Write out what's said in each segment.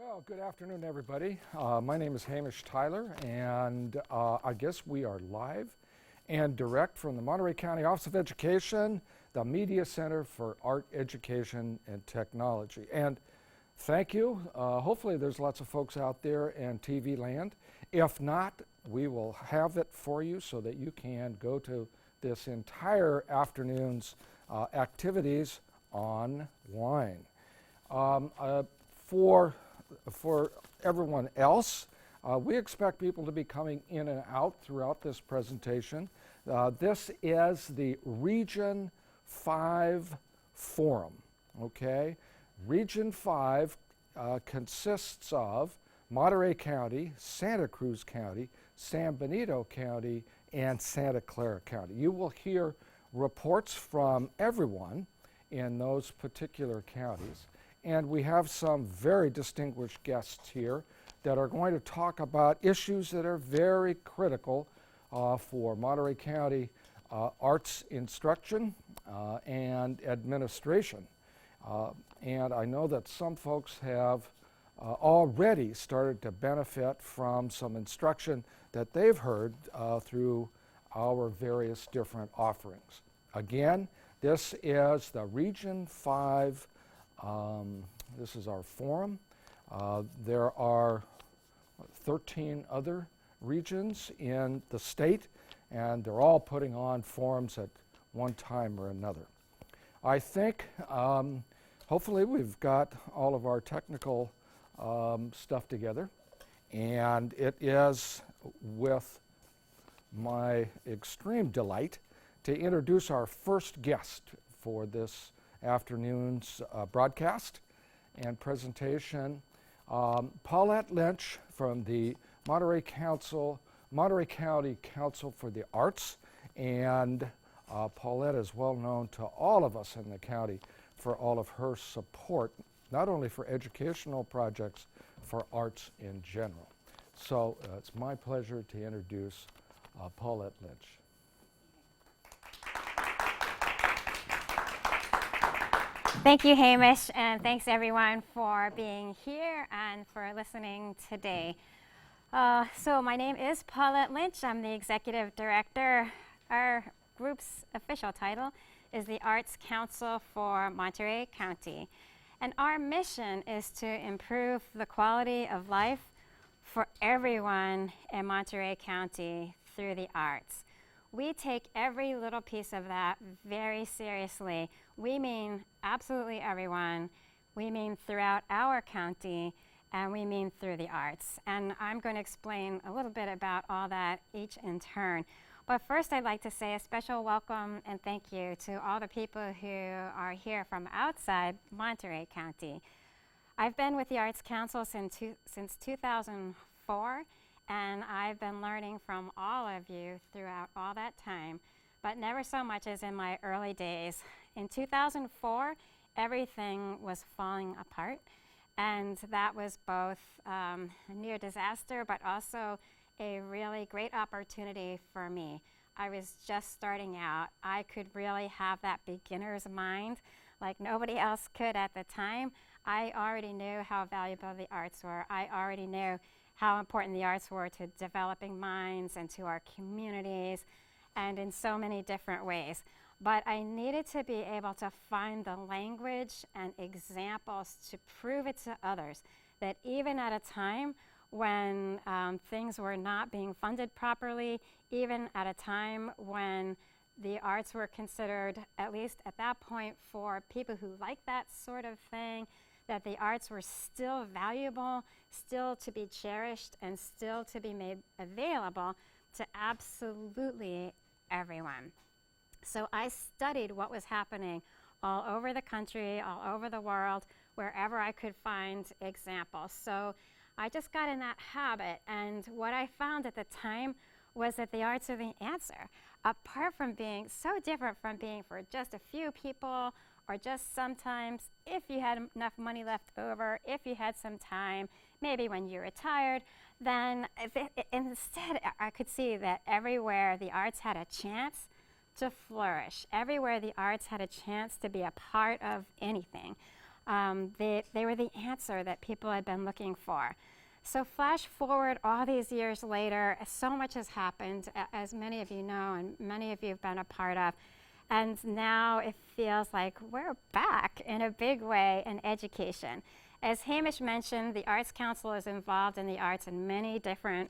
Well, good afternoon, everybody. My name is Hamish Tyler, and I guess we are live and direct from the Monterey County Office of Education, the Media Center for Art Education and Technology. And thank you. Hopefully there's lots of folks out there in TV land. If not, we will have it for you so that you can go to this entire afternoon's activities online. For everyone else, we expect people to be coming in and out throughout this presentation. This is the Region 5 Forum, okay? Region 5 consists of Monterey County, Santa Cruz County, San Benito County, and Santa Clara County. You will hear reports from everyone in those particular counties. And we have some very distinguished guests here that are going to talk about issues that are very critical for Monterey County arts instruction and administration. And I know that some folks have already started to benefit from some instruction that they've heard through our various different offerings. Again, this is the Region 5. This is our forum. There are 13 other regions in the state, and they're all putting on forums at one time or another. I think hopefully we've got all of our technical stuff together, and it is with my extreme delight to introduce our first guest for this afternoon's broadcast and presentation. Paulette Lynch from the Monterey County Council for the Arts, and Paulette is well known to all of us in the county for all of her support, not only for educational projects, for arts in general. So it's my pleasure to introduce Paulette Lynch. Thank you, Hamish, and thanks everyone for being here and for listening today. So my name is Paulette Lynch. I'm the Executive Director. Our group's official title is the Arts Council for Monterey County. And our mission is to improve the quality of life for everyone in Monterey County through the arts. We take every little piece of that very seriously. We mean absolutely everyone. We mean throughout our county, and we mean through the arts. And I'm going to explain a little bit about all that each in turn. But first, I'd like to say a special welcome and thank you to all the people who are here from outside Monterey County. I've been with the Arts Council since 2004. And I've been learning from all of you throughout all that time, but never so much as in my early days. In 2004, everything was falling apart, and that was both a near disaster, but also a really great opportunity for me. I was just starting out. I could really have that beginner's mind like nobody else could at the time. I already knew how valuable the arts were. I already knew how important the arts were to developing minds and to our communities and in so many different ways. But I needed to be able to find the language and examples to prove it to others that even at a time when things were not being funded properly, even at a time when the arts were considered, at least at that point, for people who like that sort of thing, that the arts were still valuable, still to be cherished, and still to be made available to absolutely everyone. So I studied what was happening all over the country, all over the world, wherever I could find examples. So I just got in that habit, and what I found at the time was that the arts are the answer. Apart from being so different from being for just a few people, or just sometimes if you had enough money left over, if you had some time, maybe when you retired, then instead I could see that everywhere the arts had a chance to flourish, everywhere the arts had a chance to be a part of anything, They were the answer that people had been looking for. So flash forward all these years later, so much has happened, as many of you know, and many of you have been a part of. And now it feels like we're back in a big way in education. As Hamish mentioned, the Arts Council is involved in the arts in many different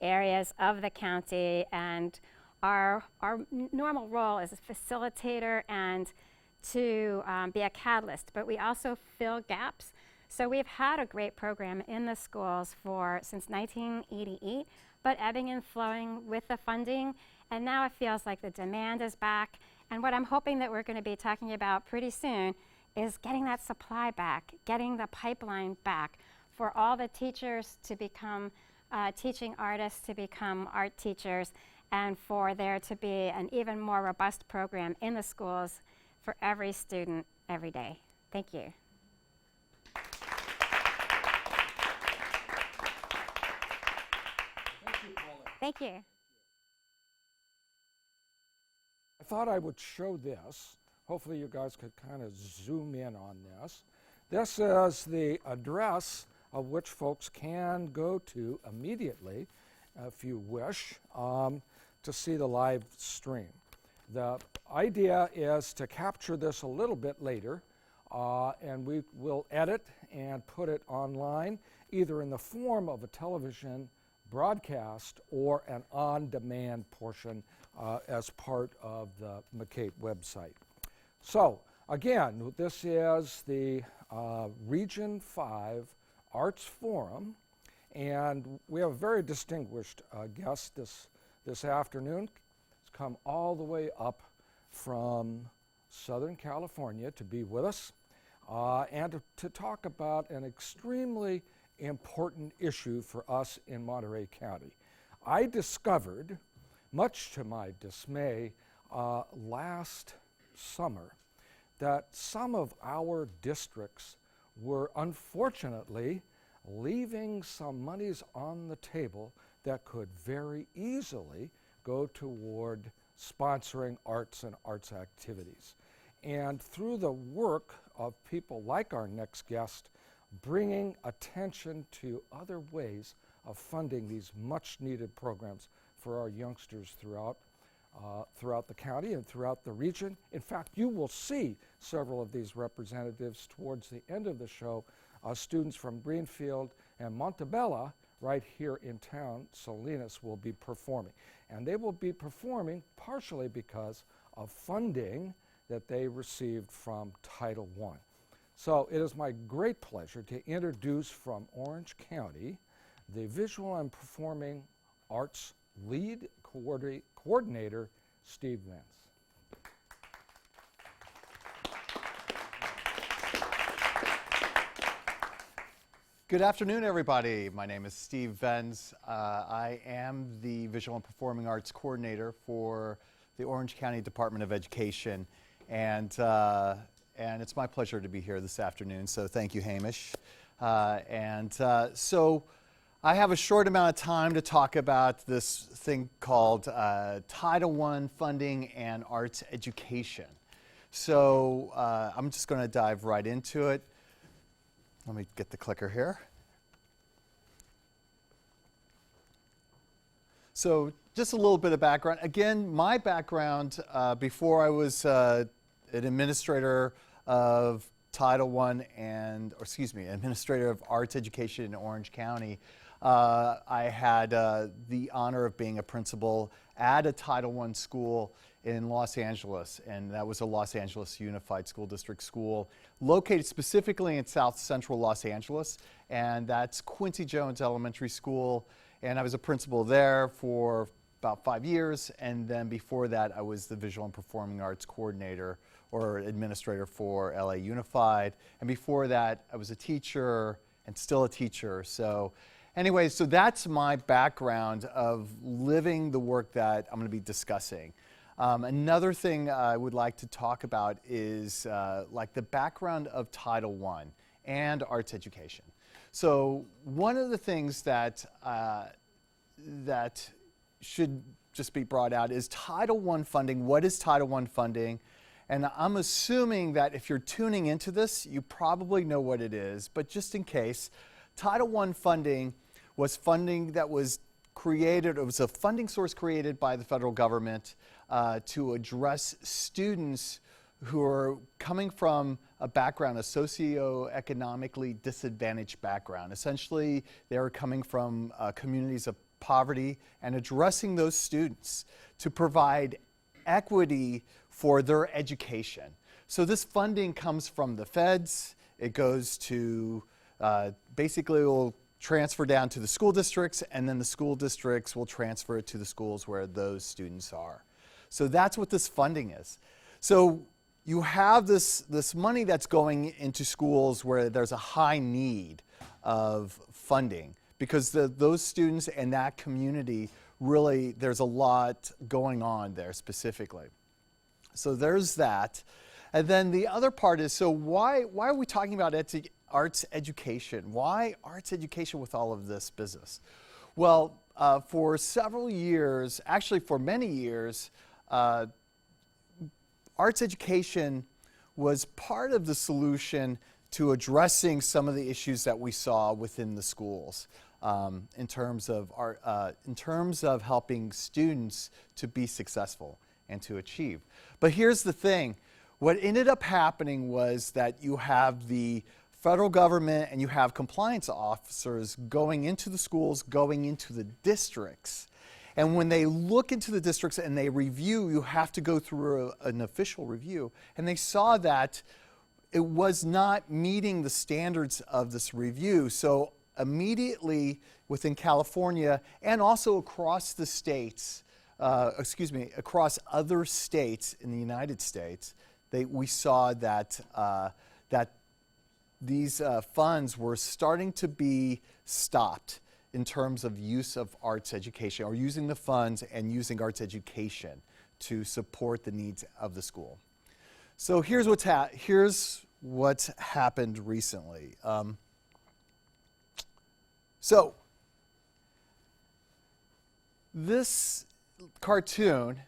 areas of the county, and our normal role is a facilitator and to be a catalyst, but we also fill gaps. So we've had a great program in the schools since 1988, but ebbing and flowing with the funding, and now it feels like the demand is back. And what I'm hoping that we're going to be talking about pretty soon is getting that supply back, getting the pipeline back for all the teachers to become teaching artists, to become art teachers, and for there to be an even more robust program in the schools for every student every day. Thank you. Thank you, Paulette. Thank you. I thought I would show this. Hopefully you guys could kind of zoom in on this. This is the address of which folks can go to immediately, if you wish, to see the live stream. The idea is to capture this a little bit later, and we will edit and put it online, either in the form of a television broadcast or an on-demand portion as part of the McCabe website. So again, this is the Region 5 Arts Forum, and we have a very distinguished guest this afternoon. He's come all the way up from Southern California to be with us and to talk about an extremely important issue for us in Monterey County. I discovered, much to my dismay, last summer that some of our districts were unfortunately leaving some monies on the table that could very easily go toward sponsoring arts and arts activities. And through the work of people like our next guest, bringing attention to other ways of funding these much needed programs for our youngsters throughout the county and throughout the region. In fact, you will see several of these representatives towards the end of the show, students from Greenfield and Montebello right here in town. Salinas will be performing. And they will be performing partially because of funding that they received from Title I. So it is my great pleasure to introduce from Orange County the Visual and Performing Arts Lead Coordinator, Steve Venz. Good afternoon, everybody. My name is Steve Venz. I am the Visual and Performing Arts Coordinator for the Orange County Department of Education, and it's my pleasure to be here this afternoon, so thank you, Hamish. So I have a short amount of time to talk about this thing called Title I funding and arts education. So I'm just going to dive right into it. Let me get the clicker here. So just a little bit of background. Again, my background before I was an administrator of Title I administrator of arts education in Orange County. I had the honor of being a principal at a Title I school in Los Angeles, and that was a Los Angeles Unified School District school located specifically in South Central Los Angeles, and that's Quincy Jones Elementary School, and I was a principal there for about 5 years, and then before that I was the Visual and Performing Arts Coordinator or administrator for LA Unified, and before that I was a teacher and still a teacher. So anyway, so that's my background of living the work that I'm going to be discussing. Another thing I would like to talk about is like the background of Title I and arts education. So one of the things that should just be brought out is Title I funding. What is Title I funding? And I'm assuming that if you're tuning into this, you probably know what it is. But just in case, Title I funding was funding that was created, it was a funding source created by the federal government to address students who are coming from a background, a socioeconomically disadvantaged background. Essentially, they are coming from communities of poverty and addressing those students to provide equity for their education. So this funding comes from the feds. It goes to, basically it will transfer down to the school districts, and then the school districts will transfer it to the schools where those students are. So that's what this funding is. So you have this money that's going into schools where there's a high need of funding, because those students and that community, really, there's a lot going on there specifically. So there's that. And then the other part is, so why are we talking about arts education? Why arts education with all of this business? Well, for several years, actually for many years, arts education was part of the solution to addressing some of the issues that we saw within the schools in terms of helping students to be successful and to achieve. But here's the thing. What ended up happening was that you have the federal government and you have compliance officers going into the schools, going into the districts. And when they look into the districts and they review, you have to go through an official review. And they saw that it was not meeting the standards of this review. So immediately within California and also across the states, across other states in the United States, we saw that these funds were starting to be stopped in terms of use of arts education, or using the funds and using arts education to support the needs of the school. So here's what's happened recently. So this cartoon,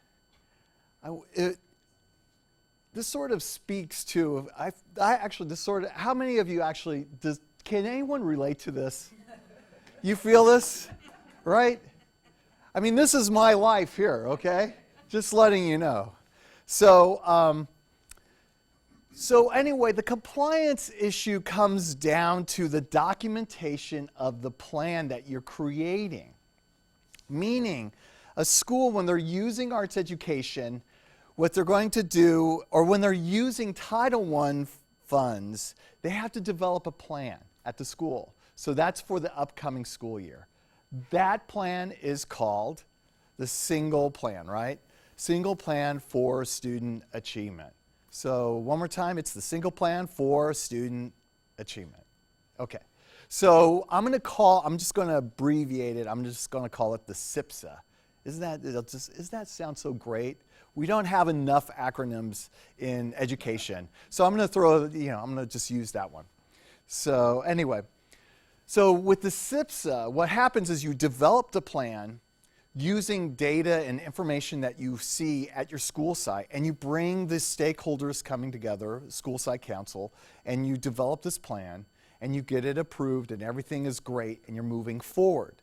this sort of speaks to, how many of you actually, can anyone relate to this? You feel this, right? I mean, this is my life here, okay? Just letting you know. So, so anyway, the compliance issue comes down to the documentation of the plan that you're creating. Meaning, a school, when they're using arts education, what they're going to do, or when they're using Title I funds, they have to develop a plan at the school. So that's for the upcoming school year. That plan is called the single plan, right? Single plan for student achievement. So one more time, it's the single plan for student achievement. Okay. So I'm just going to abbreviate it. I'm just going to call it the SIPSA. Does that sound so great? We don't have enough acronyms in education. So I'm going to I'm going to just use that one. So anyway, so with the SIPSA, what happens is you develop the plan using data and information that you see at your school site, and you bring the stakeholders coming together, school site council, and you develop this plan, and you get it approved, and everything is great, and you're moving forward.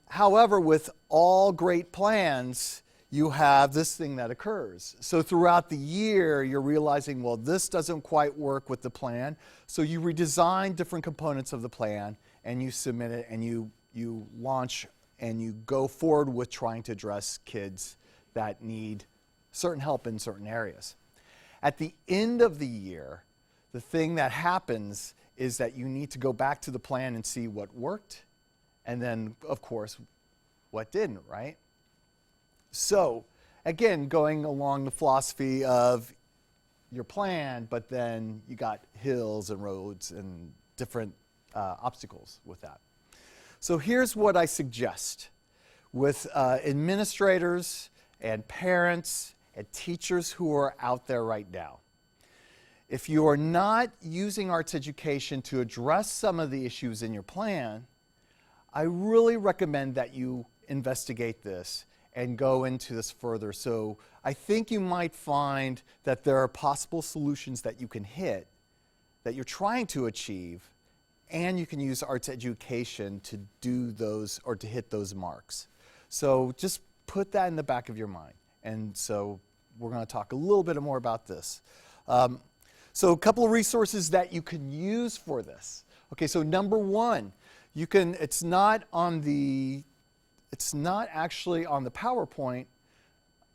However, with all great plans, you have this thing that occurs. So throughout the year, you're realizing, well, this doesn't quite work with the plan. So you redesign different components of the plan, and you submit it, and you launch, and you go forward with trying to address kids that need certain help in certain areas. At the end of the year, the thing that happens is that you need to go back to the plan and see what worked, and then, of course, what didn't, right? So, again, going along the philosophy of your plan, but then you got hills and roads and different obstacles with that. So here's what I suggest with administrators and parents and teachers who are out there right now. If you are not using arts education to address some of the issues in your plan, I really recommend that you investigate this and go into this further. So I think you might find that there are possible solutions that you can hit, that you're trying to achieve, and you can use arts education to do those or to hit those marks. So just put that in the back of your mind. And so we're going to talk a little bit more about this. So a couple of resources that you can use for this. Okay, so number one, you can, it's not actually on the PowerPoint.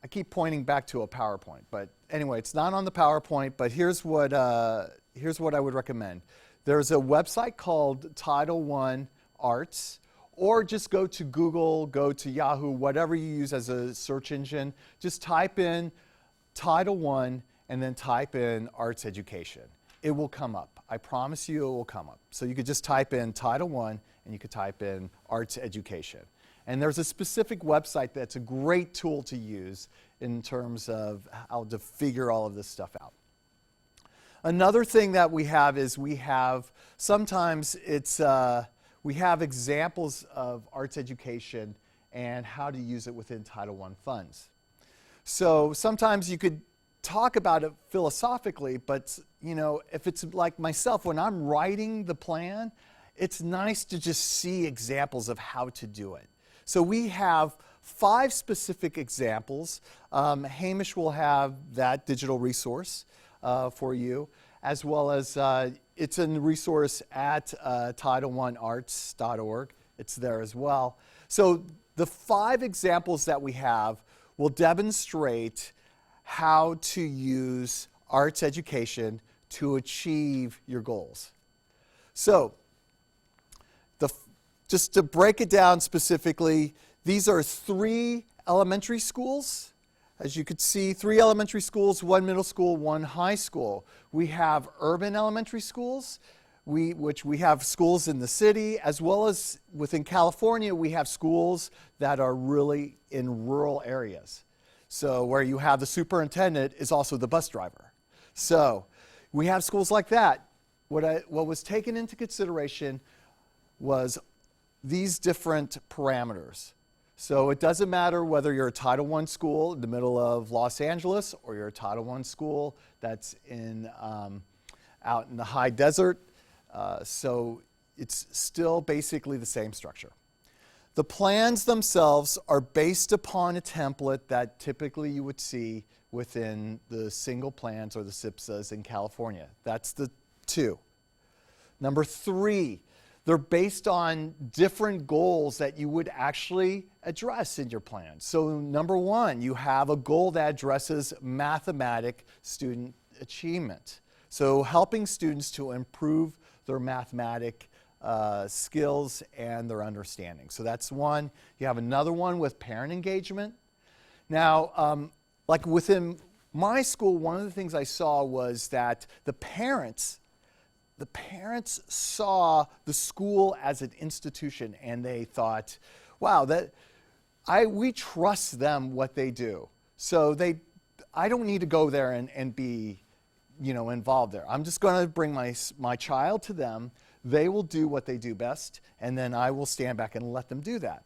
I keep pointing back to a PowerPoint, but anyway, it's not on the PowerPoint, but here's what I would recommend. There's a website called Title I Arts, or just go to Google, go to Yahoo, whatever you use as a search engine. Just type in Title I and then type in arts education. It will come up. I promise you it will come up. So you could just type in Title I and you could type in arts education. And there's a specific website that's a great tool to use in terms of how to figure all of this stuff out. Another thing that we have is we have examples of arts education and how to use it within Title I funds. So sometimes you could talk about it philosophically, but you know, if it's like myself, when I'm writing the plan, it's nice to just see examples of how to do it. So we have 5 specific examples. Hamish will have that digital resource for you, as well as it's a resource at Title1Arts.org. It's there as well. So the 5 examples that we have will demonstrate how to use arts education to achieve your goals. So just to break it down specifically, these are 3 elementary schools. As you could see, 3 elementary schools, 1 middle school, 1 high school. We have urban elementary schools, which we have schools in the city, as well as within California, we have schools that are really in rural areas. So where you have the superintendent is also the bus driver. So we have schools like that. What was taken into consideration was these different parameters. So it doesn't matter whether you're a Title I school in the middle of Los Angeles or you're a Title I school that's out in the high desert. So it's still basically the same structure. The plans themselves are based upon a template that typically you would see within the single plans or the SIPSAs in California. That's the 2. Number 3, they're based on different goals that you would actually address in your plan. So number 1, you have a goal that addresses mathematic student achievement. So helping students to improve their mathematic skills and their understanding. So that's one. You have another one with parent engagement. Now, like within my school, one of the things I saw was that the parents saw the school as an institution, and they thought, wow, we trust them what they do. So I don't need to go there and be, involved there. I'm just going to bring my child to them. They will do what they do best, and then I will stand back and let them do that.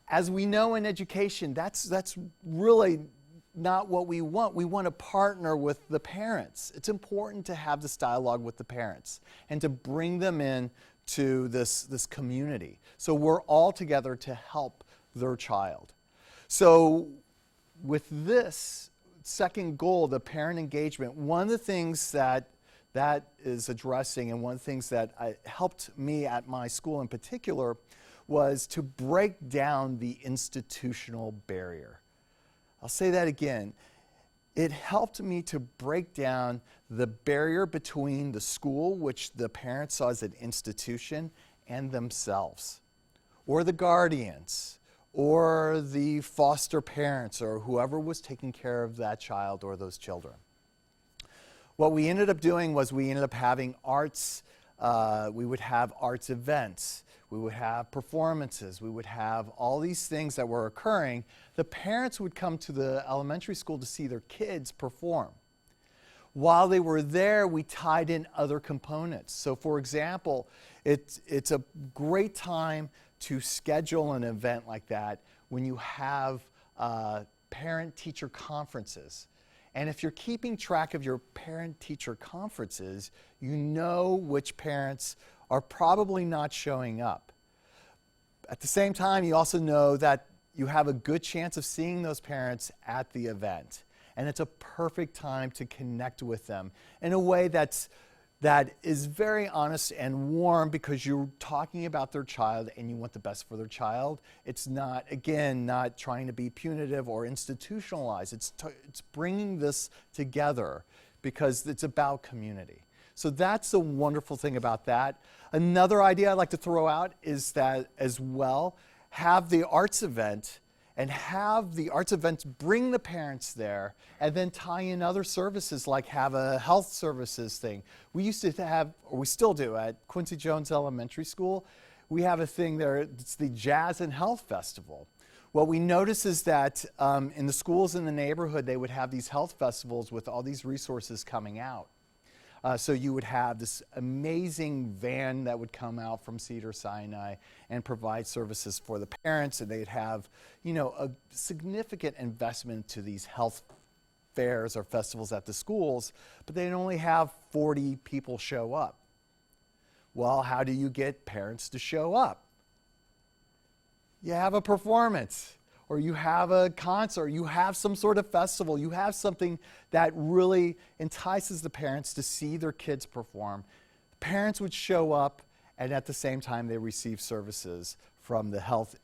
As we know in education, that's really not what we want. We want to partner with the parents. It's important to have this dialogue with the parents and to bring them in to this community. So we're all together to help their child. So with this second goal, the parent engagement, one of the things that is addressing, and one of the things that helped me at my school in particular, was to break down the institutional barrier. I'll say that again. It helped me to break down the barrier between the school, which the parents saw as an institution, and themselves, or the guardians, or the foster parents, or whoever was taking care of that child or those children. What we ended up doing was we ended up having arts. We would have arts events. We would have performances. We would have all these things that were occurring. The parents would come to the elementary school to see their kids perform. While they were there, we tied in other components. So for example, it's a great time to schedule an event like that when you have parent-teacher conferences. And if you're keeping track of your parent-teacher conferences, you know which parents are probably not showing up. At the same time, you also know that you have a good chance of seeing those parents at the event. And it's a perfect time to connect with them in a way that is very honest and warm, because you're talking about their child and you want the best for their child. It's not, again, not trying to be punitive or institutionalized. It's bringing this together because it's about community. So that's the wonderful thing about that. Another idea I'd like to throw out is that as well, have the arts event and have the arts event bring the parents there and then tie in other services, like have a health services thing. We used to have, or we still do at Quincy Jones Elementary School, we have a thing there, it's the Jazz and Health Festival. What we notice is that in the schools in the neighborhood, they would have these health festivals with all these resources coming out. So you would have this amazing van that would come out from Cedars-Sinai and provide services for the parents, and they'd have, you know, a significant investment to these health fairs or festivals at the schools, but they'd only have 40 people show up. Well, how do you get parents to show up? You have a performance, or you have a concert, you have some sort of festival, you have something that really entices the parents to see their kids perform. The parents would show up, and at the same time they receive services from the health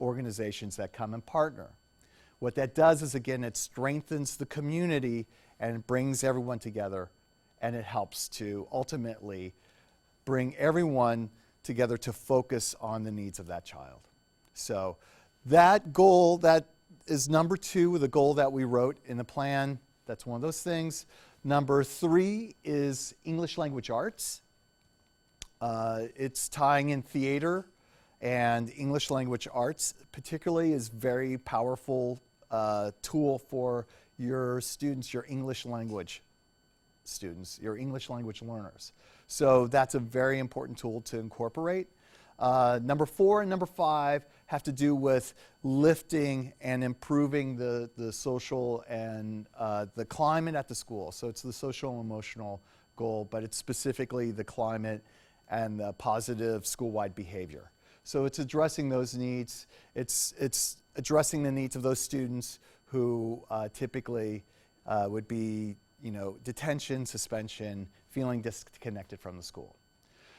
organizations that come and partner. What that does is, again, it strengthens the community and it brings everyone together, and it helps to ultimately bring everyone together to focus on the needs of that child. So that goal, that is number 2, the goal that we wrote in the plan. That's one of those things. Number 3 is English language arts. It's tying in theater and English language arts, particularly, is very powerful tool for your students, your English language students, your English language learners. So that's a very important tool to incorporate. Number 4 and number 5 have to do with lifting and improving the social and the climate at the school. So it's the social and emotional goal, but it's specifically the climate and the positive school-wide behavior. So it's addressing those needs. It's addressing the needs of those students who typically would be, you know, detention, suspension, feeling disconnected from the school.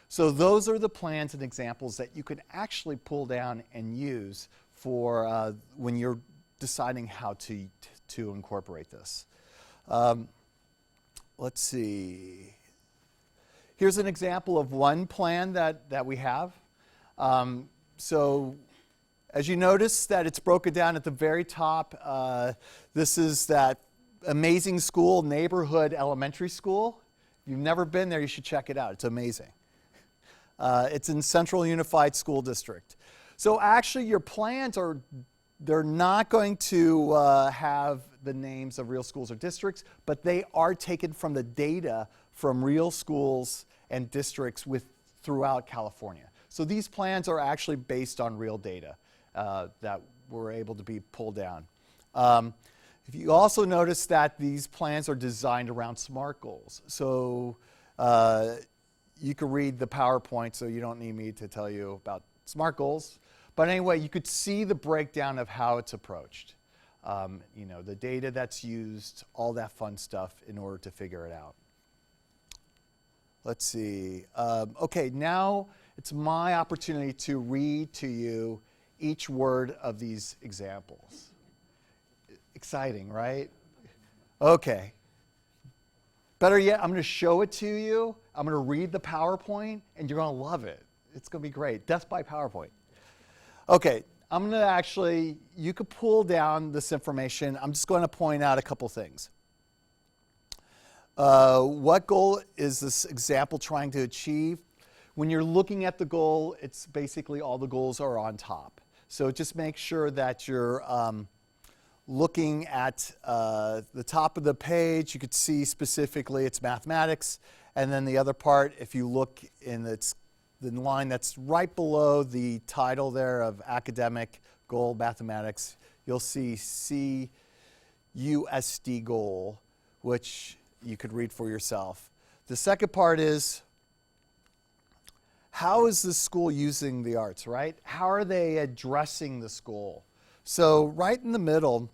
So those are the plans and examples that you could actually pull down and use for when you're deciding how to incorporate this. Let's see. Here's an example of one plan that we have. So as you notice that it's broken down at the very top, this is that amazing school, Neighborhood Elementary School. If you've never been there, you should check it out. It's amazing. It's in Central Unified School District. So actually your plans are, they're not going to have the names of real schools or districts, but they are taken from the data from real schools and districts throughout California. So these plans are actually based on real data that were able to be pulled down. If you also notice that these plans are designed around SMART goals. So you can read the PowerPoint, so you don't need me to tell you about SMART goals. But anyway, you could see the breakdown of how it's approached. You know, the data that's used, all that fun stuff in order to figure it out. Let's see. Okay, now it's my opportunity to read to you each word of these examples. Exciting, right? Okay. Better yet, I'm going to show it to you. I'm going to read the PowerPoint, and you're going to love it. It's going to be great. Death by PowerPoint. Okay, I'm going to actually, you could pull down this information. I'm just going to point out a couple things. What goal is this example trying to achieve? When you're looking at the goal, it's basically all the goals are on top. So just make sure that you're looking at the top of the page. You could see specifically it's mathematics. And then the other part, if you look in the line that's right below the title there of academic goal mathematics, you'll see MPUSD goal, which you could read for yourself. The second part is, how is the school using the arts, right? How are they addressing this goal? So right in the middle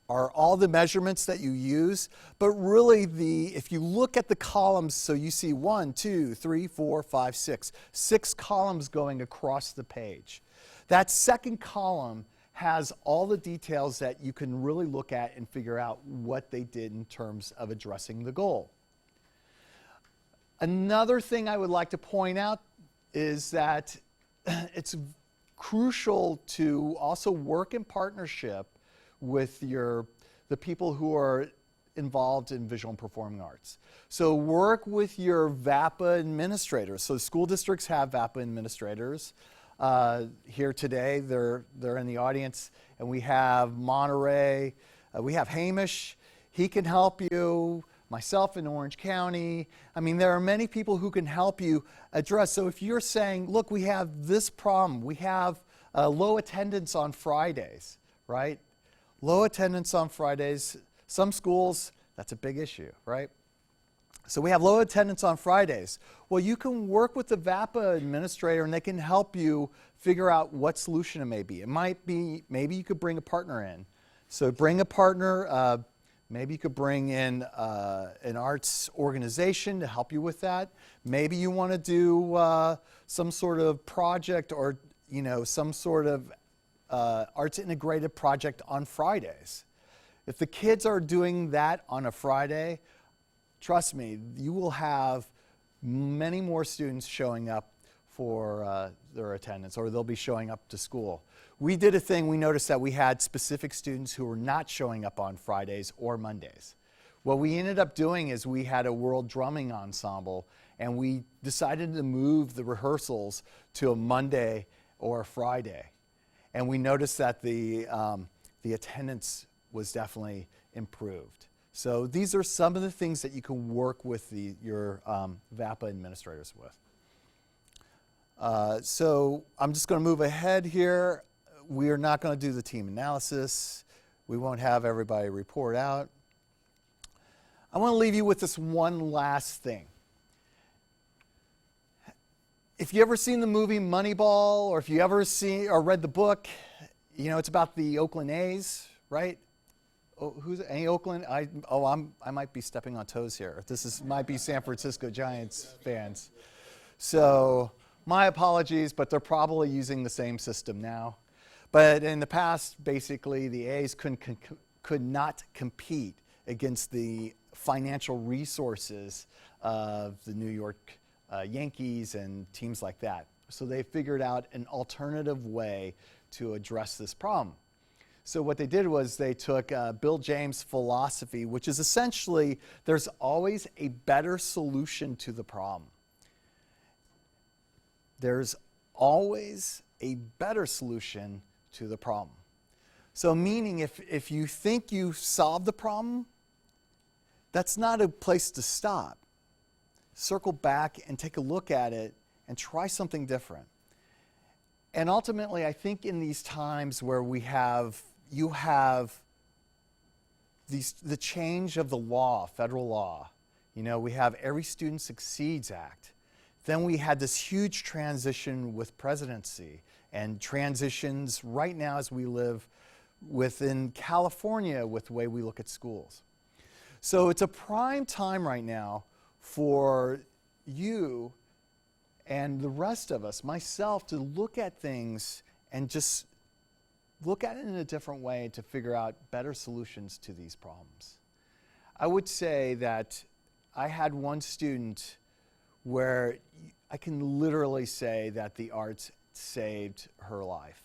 are all the measurements that you use, but really if you look at the columns, so you see 1, 2, 3, 4, 5, 6, 6 columns going across the page. That second column has all the details that you can really look at and figure out what they did in terms of addressing the goal. Another thing I would like to point out is that it's crucial to also work in partnership with the people who are involved in visual and performing arts. So work with your VAPA administrators. So school districts have VAPA administrators. Here today, they're in the audience, and we have Monterey, we have Hamish, he can help you, myself in Orange County. I mean, there are many people who can help you address. So if you're saying, look, we have this problem, we have low attendance on Fridays, right? Low attendance on Fridays, some schools, that's a big issue, right? So we have low attendance on Fridays. Well, you can work with the VAPA administrator and they can help you figure out what solution it may be. It might be, maybe you could bring a partner in. So bring a partner, maybe you could bring in an arts organization to help you with that. Maybe you want to do some sort of project or, some sort of arts integrated project on Fridays. If the kids are doing that on a Friday, trust me, you will have many more students showing up for their attendance, or they'll be showing up to school. We did a thing, we noticed that we had specific students who were not showing up on Fridays or Mondays. What we ended up doing is we had a world drumming ensemble, and we decided to move the rehearsals to a Monday or a Friday. And we noticed that the attendance was definitely improved. So these are some of the things that you can work with your VAPA administrators with. So I'm just going to move ahead here. We are not going to do the team analysis. We won't have everybody report out. I want to leave you with this one last thing. If you ever seen the movie Moneyball, or if you ever seen or read the book, it's about the Oakland A's, right? Oh, any Oakland? I might be stepping on toes here. Might be San Francisco Giants fans. So my apologies, but they're probably using the same system now. But in the past, basically, the A's could not compete against the financial resources of the New York Yankees and teams like that. So they figured out an alternative way to address this problem. So what they did was they took Bill James' philosophy, which is essentially there's always a better solution to the problem. There's always a better solution to the problem. So meaning if you think you solved the problem, that's not a place to stop. Circle back and take a look at it and try something different. And ultimately, I think in these times where you have the change of the law, federal law. We have Every Student Succeeds Act. Then we had this huge transition with presidency and transitions right now as we live within California with the way we look at schools. So it's a prime time right now for you and the rest of us, myself, to look at things and just look at it in a different way to figure out better solutions to these problems. I would say that I had one student where I can literally say that the arts saved her life.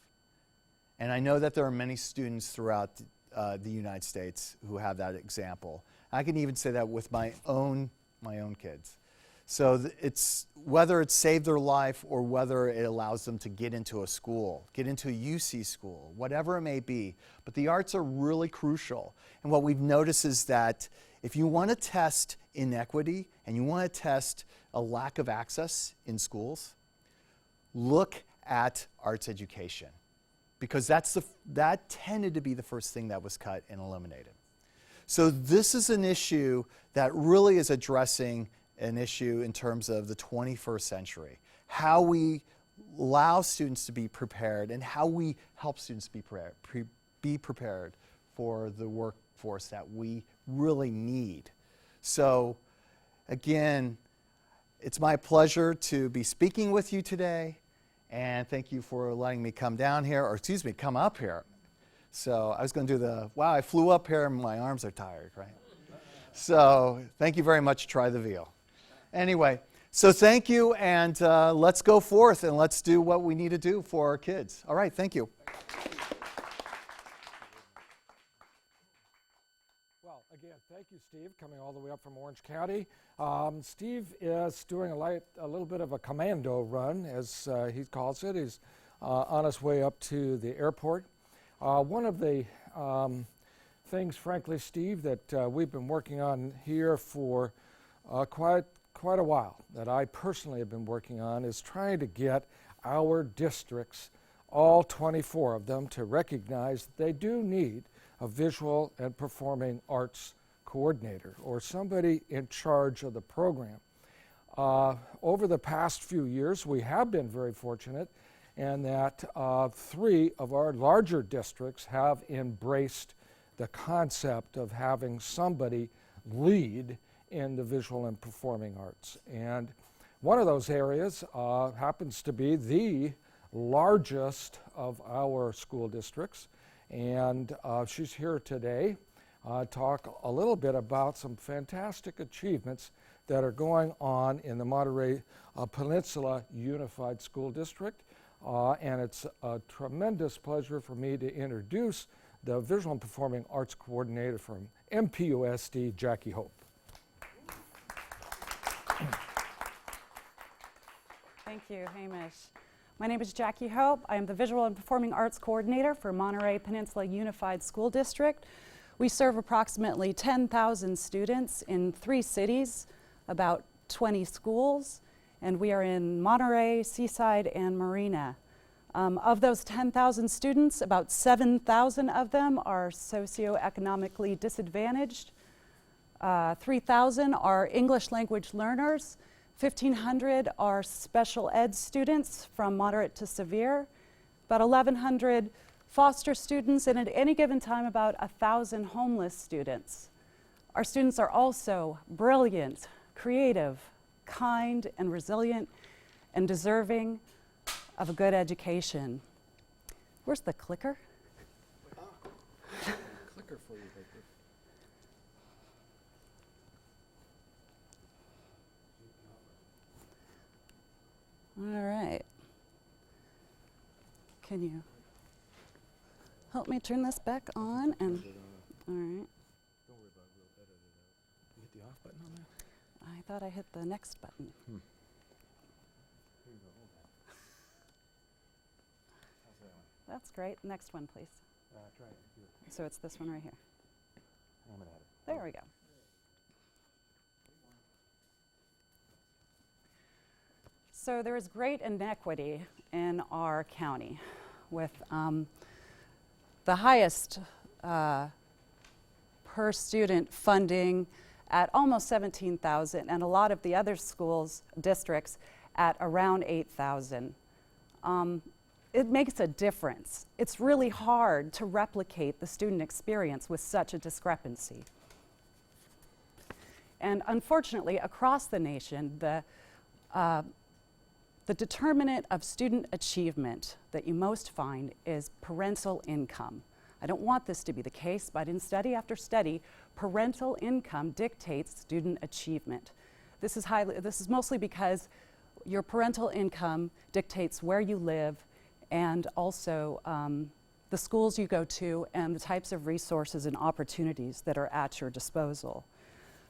And I know that there are many students throughout the United States who have that example. I can even say that with my own kids. So it's whether it saved their life or whether it allows them to get into a school, get into a UC school, whatever it may be. But the arts are really crucial. And what we've noticed is that if you want to test inequity and you want to test a lack of access in schools, look at arts education, because that tended to be the first thing that was cut and eliminated. So this is an issue that really is addressing an issue in terms of the 21st century, how we allow students to be prepared and how we help students be prepared for the workforce that we really need. So again, it's my pleasure to be speaking with you today, and thank you for letting me come down here, or excuse me, come up here. So I was going to do wow, I flew up here and my arms are tired, right? So thank you very much, try the veal. Anyway, so thank you, and let's go forth and let's do what we need to do for our kids. All right, thank you. Well, again, thank you, Steve, coming all the way up from Orange County. Steve is doing a little bit of a commando run, as he calls it. He's on his way up to the airport. One of the things, frankly, Steve, that we've been working on here for quite a while, that I personally have been working on, is trying to get our districts, all 24 of them, to recognize that they do need a visual and performing arts coordinator or somebody in charge of the program. Over the past few years, we have been very fortunate in that 3 of our larger districts have embraced the concept of having somebody lead in the visual and performing arts. And one of those areas happens to be the largest of our school districts. And she's here today talk a little bit about some fantastic achievements that are going on in the Monterey Peninsula Unified School District. And it's a tremendous pleasure for me to introduce the Visual and Performing Arts Coordinator from MPUSD, Jacqui Hope. Thank you, Hamish. My name is Jacqui Hope. I am the Visual and Performing Arts Coordinator for Monterey Peninsula Unified School District. We serve approximately 10,000 students in 3 cities, about 20 schools, and we are in Monterey, Seaside, and Marina. Of those 10,000 students, about 7,000 of them are socioeconomically disadvantaged. 3,000 are English language learners. 1,500 are special ed students from moderate to severe. About 1,100 foster students, and at any given time, about 1,000 homeless students. Our students are also brilliant, creative, kind, and resilient, and deserving of a good education. Where's the clicker? Clicker for you, Baker. All right. Can you help me turn this back on? And all right. Don't worry about it, we'll edit it out. You hit the off button on that? I thought I hit the next button. Here you go, hold that. How's that one? That's great. Next one, please. Try it here. So it's this one right here. I'm gonna add it. There we go. So there is great inequity in our county, with the highest per student funding at almost $17,000, and a lot of the other schools, districts, at around $8,000. It makes a difference. It's really hard to replicate the student experience with such a discrepancy. And unfortunately, across the nation, the determinant of student achievement that you most find is parental income. I don't want this to be the case, but in study after study, parental income dictates student achievement. This is mostly because your parental income dictates where you live and also the schools you go to and the types of resources and opportunities that are at your disposal.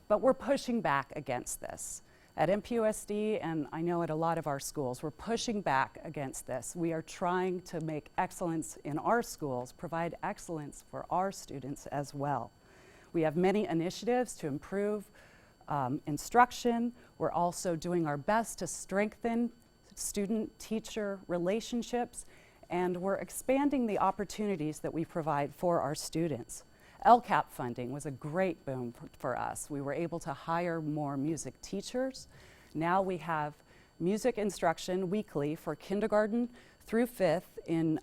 But we're pushing back against this. At MPUSD, and I know at a lot of our schools, we're pushing back against this. We are trying to make excellence in our schools, provide excellence for our students as well. We have many initiatives to improve instruction. We're also doing our best to strengthen student-teacher relationships, and we're expanding the opportunities that we provide for our students. LCAP funding was a great boom for us. We were able to hire more music teachers. Now we have music instruction weekly for kindergarten through 5th in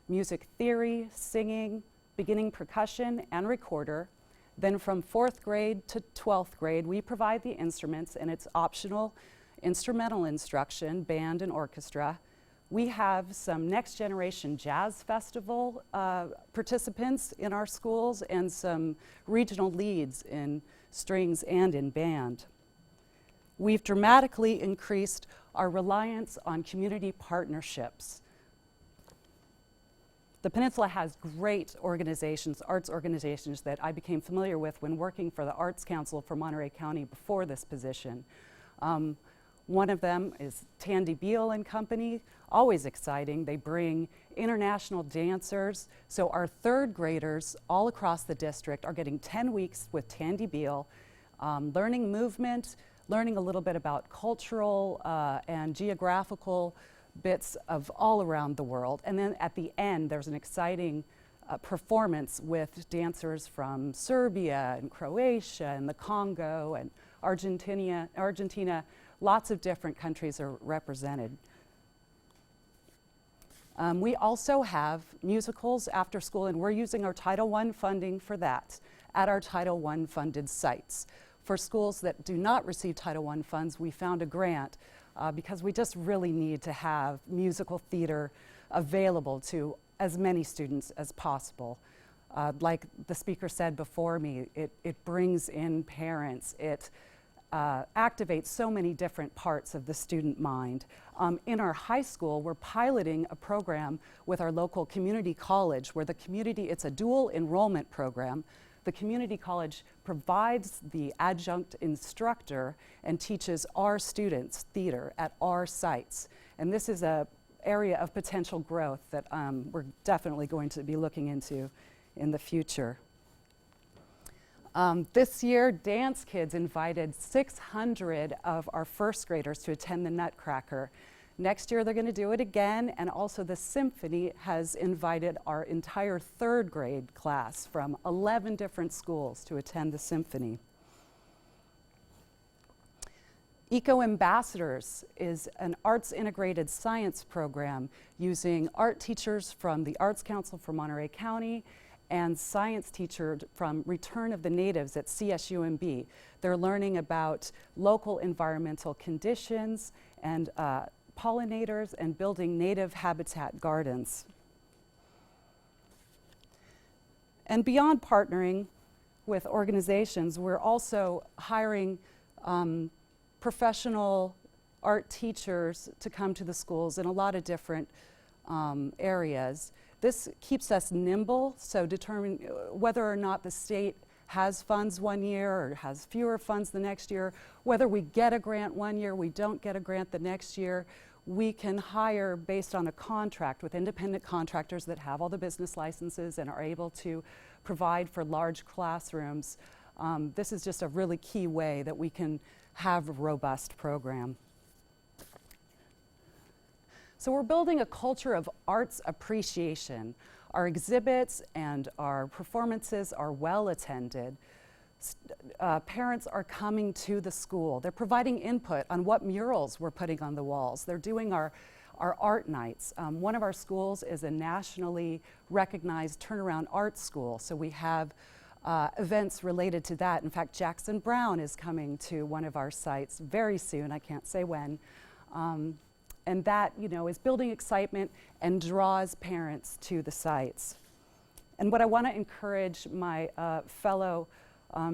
music theory, singing, beginning percussion, and recorder. Then from 4th grade to 12th grade, we provide the instruments, and it's optional instrumental instruction, band and orchestra. We have some Next Generation Jazz Festival participants in our schools and some regional leads in strings and in band. We've dramatically increased our reliance on community partnerships. The Peninsula has great organizations, arts organizations that I became familiar with when working for the Arts Council for Monterey County before this position. One of them is Tandy Beal and Company, always exciting. They bring international dancers. So our 3rd graders all across the district are getting 10 weeks with Tandy Beal, learning movement, learning a little bit about cultural and geographical bits of all around the world. And then at the end, there's an exciting performance with dancers from Serbia and Croatia and the Congo and Argentina. Lots of different countries are represented. We also have musicals after school, and we're using our Title I funding for that at our Title I funded sites. For schools that do not receive Title I funds, we found a grant because we just really need to have musical theater available to as many students as possible. Like the speaker said before me, it brings in parents. It activates so many different parts of the student mind. In our high school, we're piloting a program with our local community college where it's a dual enrollment program. The community college provides the adjunct instructor and teaches our students theater at our sites. And this is an area of potential growth that we're definitely going to be looking into in the future. This year, Dance Kids invited 600 of our 1st graders to attend the Nutcracker. Next year, they're going to do it again, and also the Symphony has invited our entire 3rd grade class from 11 different schools to attend the Symphony. Eco Ambassadors is an arts integrated science program using art teachers from the Arts Council for Monterey County and science teacher from Return of the Natives at CSUMB. They're learning about local environmental conditions and pollinators and building native habitat gardens. And beyond partnering with organizations, we're also hiring professional art teachers to come to the schools in a lot of different areas. This keeps us nimble, so determine whether or not the state has funds one year or has fewer funds the next year, whether we get a grant one year, we don't get a grant the next year, we can hire based on a contract with independent contractors that have all the business licenses and are able to provide for large classrooms. This is just a really key way that we can have a robust program. So we're building a culture of arts appreciation. Our exhibits and our performances are well attended. Parents are coming to the school. They're providing input on what murals we're putting on the walls. They're doing our art nights. One of our schools is a nationally recognized turnaround art school, so we have events related to that. In fact, Jackson Brown is coming to one of our sites very soon, I can't say when. And that, is building excitement and draws parents to the sites. And what I want to encourage my fellow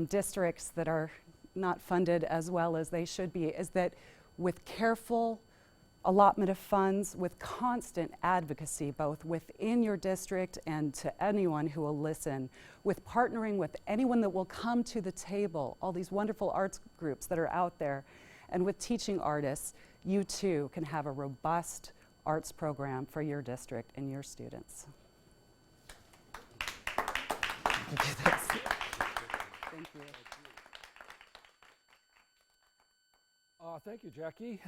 districts that are not funded as well as they should be is that with careful allotment of funds, with constant advocacy, both within your district and to anyone who will listen, with partnering with anyone that will come to the table, all these wonderful arts groups that are out there, and with teaching artists, you too can have a robust arts program for your district and your students. Thank you. Thank you, Jacqui.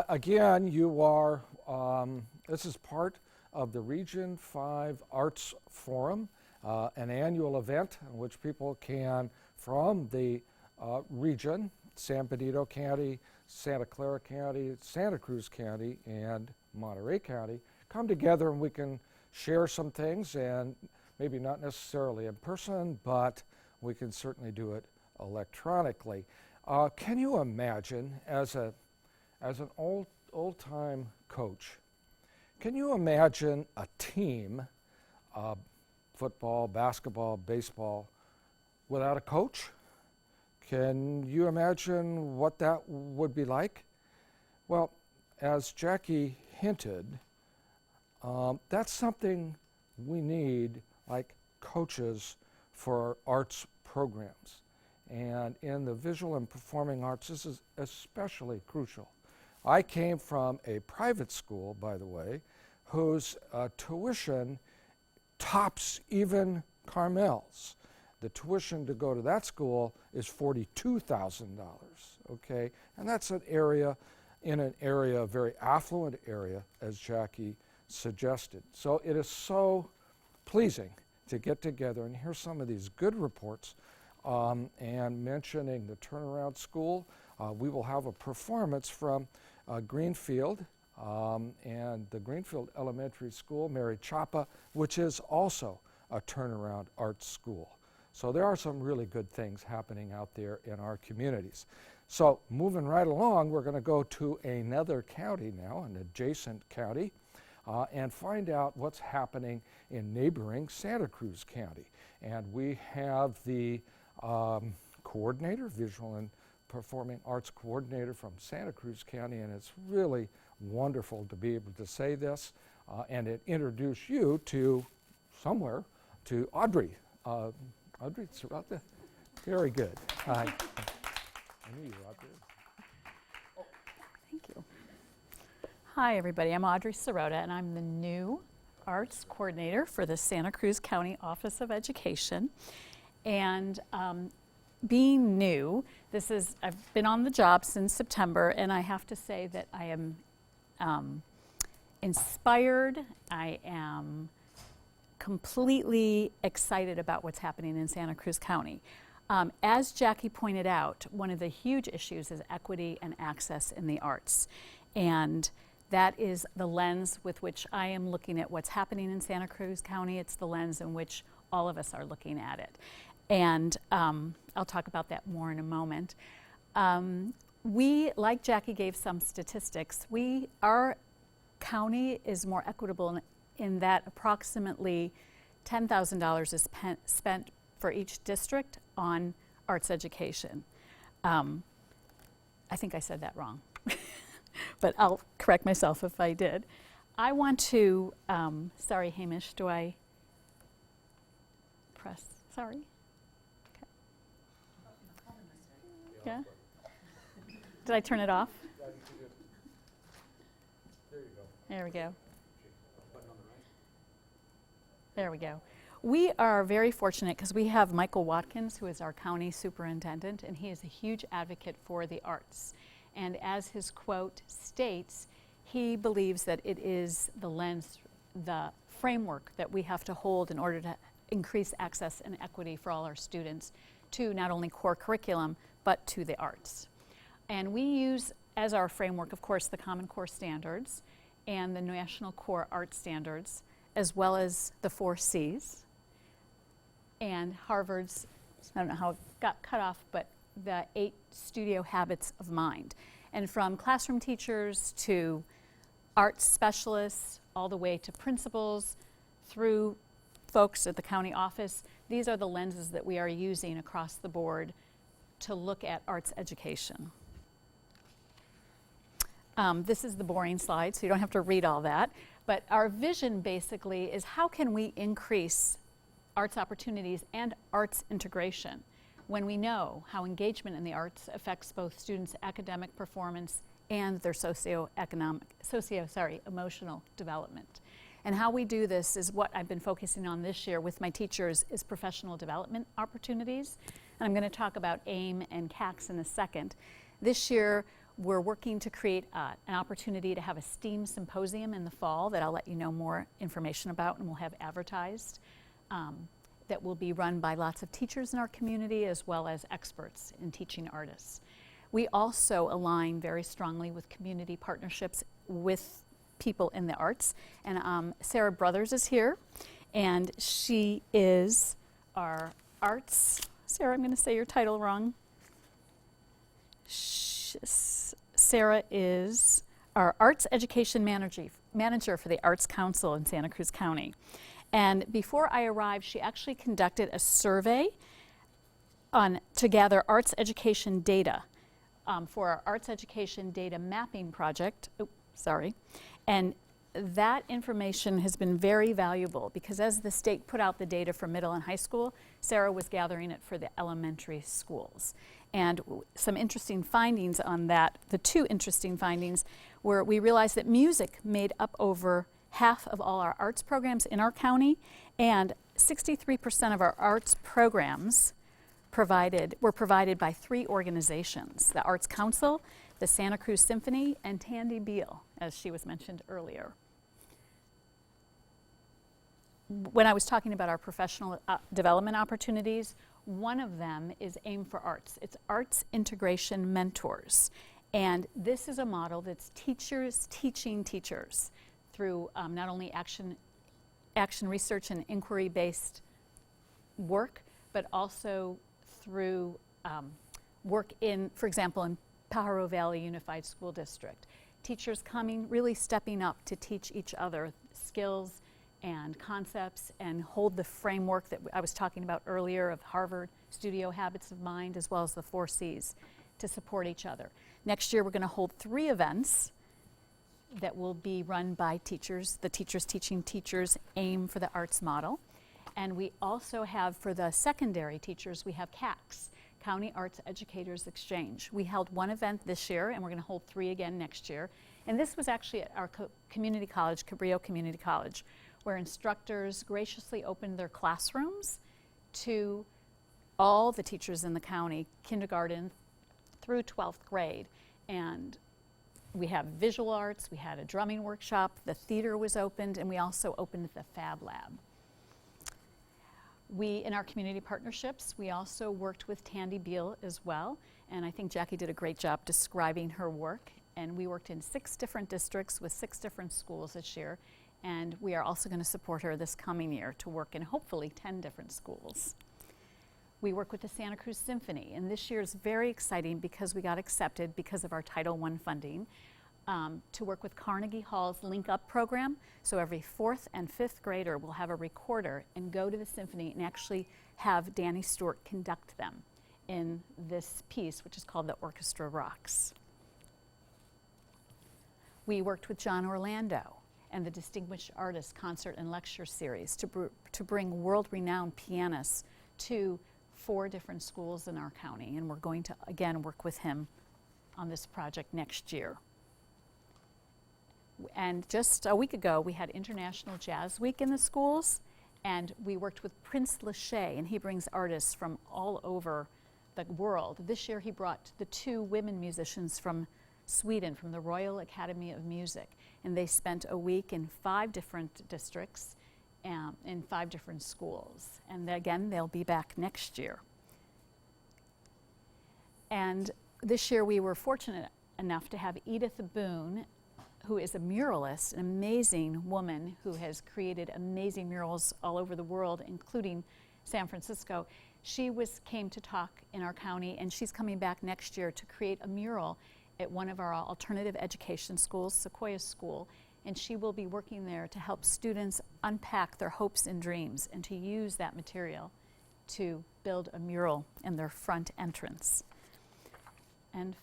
Again, you are, this is part of the Region 5 Arts Forum, an annual event in which people can, from the region, San Benito County, Santa Clara County, Santa Cruz County, and Monterey County, come together and we can share some things, and maybe not necessarily in person, but we can certainly do it electronically. Can you imagine, as an old-time coach, can you imagine a team, football, basketball, baseball, without a coach? Can you imagine what that would be like? Well, as Jacqui hinted, that's something we need, like coaches for our arts programs. And in the visual and performing arts, this is especially crucial. I came from a private school, by the way, whose tuition tops even Carmel's. The tuition to go to that school is $42,000, okay? And that's an area, a very affluent area, as Jacqui suggested. So it is so pleasing to get together and hear some of these good reports. And mentioning the Turnaround School, we will have a performance from Greenfield and the Greenfield Elementary School, Mary Chapa, which is also a Turnaround Arts School. So there are some really good things happening out there in our communities. So moving right along, we're going to go to another county now, an adjacent county, and find out what's happening in neighboring Santa Cruz County. And we have the coordinator, visual and performing arts coordinator from Santa Cruz County, and it's really wonderful to be able to say this and introduce you to somewhere, to Audrey. Audrey Sirota? Very good. Hi. I knew you were out there. Thank you. Hi, everybody. I'm Audrey Sirota, and I'm the new arts coordinator for the Santa Cruz County Office of Education. And being new, I've been on the job since September, and I have to say that I am inspired. I am completely excited about what's happening in Santa Cruz County. As Jacqui pointed out, one of the huge issues is equity and access in the arts. And that is the lens with which I am looking at what's happening in Santa Cruz County. It's the lens in which all of us are looking at it. And I'll talk about that more in a moment. We, like Jacqui gave some statistics, our county is more equitable in that approximately $10,000 is spent for each district on arts education. I think I said that wrong, but I'll correct myself if I did. I want to, sorry Hamish, do I press, sorry? Okay. Yeah? Did I turn it off? There we go. There we go. We are very fortunate because we have Michael Watkins, who is our county superintendent, and he is a huge advocate for the arts. And as his quote states, he believes that it is the lens, the framework that we have to hold in order to increase access and equity for all our students to not only core curriculum, but to the arts. And we use as our framework, of course, the Common Core Standards and the National Core Art Standards, as well as the 4 C's and Harvard's, I don't know how it got cut off, but the 8 studio habits of mind. And from classroom teachers to arts specialists, all the way to principals, through folks at the county office, these are the lenses that we are using across the board to look at arts education. This is the boring slide, so you don't have to read all that. But our vision basically is how can we increase arts opportunities and arts integration when we know how engagement in the arts affects both students' academic performance and their emotional development. And how we do this is what I've been focusing on this year with my teachers is professional development opportunities. And I'm going to talk about AIM and CACs in a second. This year, we're working to create an opportunity to have a STEAM symposium in the fall that I'll let you know more information about, and we'll have advertised, that will be run by lots of teachers in our community as well as experts in teaching artists. We also align very strongly with community partnerships with people in the arts. And Sarah Brothers is here, and she is our arts, Sarah, I'm going to say your title wrong. Sarah is our arts education manager for the Arts Council in Santa Cruz County. And before I arrived, she actually conducted a survey to gather arts education data for our arts education data mapping project. And that information has been very valuable because as the state put out the data for middle and high school, Sarah was gathering it for the elementary schools. And some interesting findings on that, the two interesting findings were we realized that music made up over half of all our arts programs in our county, and 63% of our arts programs were provided by 3 organizations: the Arts Council, the Santa Cruz Symphony, and Tandy Beal, as she was mentioned earlier. When I was talking about our professional development opportunities, one of them is Aim for Arts. It's Arts Integration Mentors. And this is a model that's teachers teaching teachers through not only action research and inquiry-based work, but also through work in, for example, in Pajaro Valley Unified School District. Teachers coming, really stepping up to teach each other skills and concepts and hold the framework that I was talking about earlier of Harvard Studio Habits of Mind, as well as the 4 C's, to support each other. Next year we're going to hold 3 events that will be run by teachers. The Teachers Teaching Teachers Aim for the Arts model. And we also have, for the secondary teachers, we have CAX, County Arts Educators Exchange. We held 1 event this year, and we're going to hold 3 again next year. And this was actually at our community college, Cabrillo Community College, where instructors graciously opened their classrooms to all the teachers in the county, kindergarten through 12th grade. And we have visual arts, we had a drumming workshop, the theater was opened, and we also opened the Fab Lab. In our community partnerships, we also worked with Tandy Beal as well, and I think Jacqui did a great job describing her work. And we worked in 6 different districts with 6 different schools this year, and we are also going to support her this coming year to work in hopefully 10 different schools. We work with the Santa Cruz Symphony, and this year is very exciting because we got accepted because of our Title I funding to work with Carnegie Hall's Link Up program. So every 4th and 5th grader will have a recorder and go to the symphony and actually have Danny Stewart conduct them in this piece, which is called The Orchestra Rocks. We worked with John Orlando and the Distinguished Artist Concert and Lecture Series to bring world-renowned pianists to 4 different schools in our county, and we're going to again work with him on this project next year. And just a week ago, we had International Jazz Week in the schools, and we worked with Prince Lachey, and he brings artists from all over the world. This year, he brought the 2 women musicians from Sweden, from the Royal Academy of Music, and they spent a week in 5 different districts in 5 different schools. And again, they'll be back next year. And this year, we were fortunate enough to have Edith Boone, who is a muralist, an amazing woman who has created amazing murals all over the world, including San Francisco. She came to talk in our county, and she's coming back next year to create a mural at one of our alternative education schools, Sequoia School, and she will be working there to help students unpack their hopes and dreams and to use that material to build a mural in their front entrance. And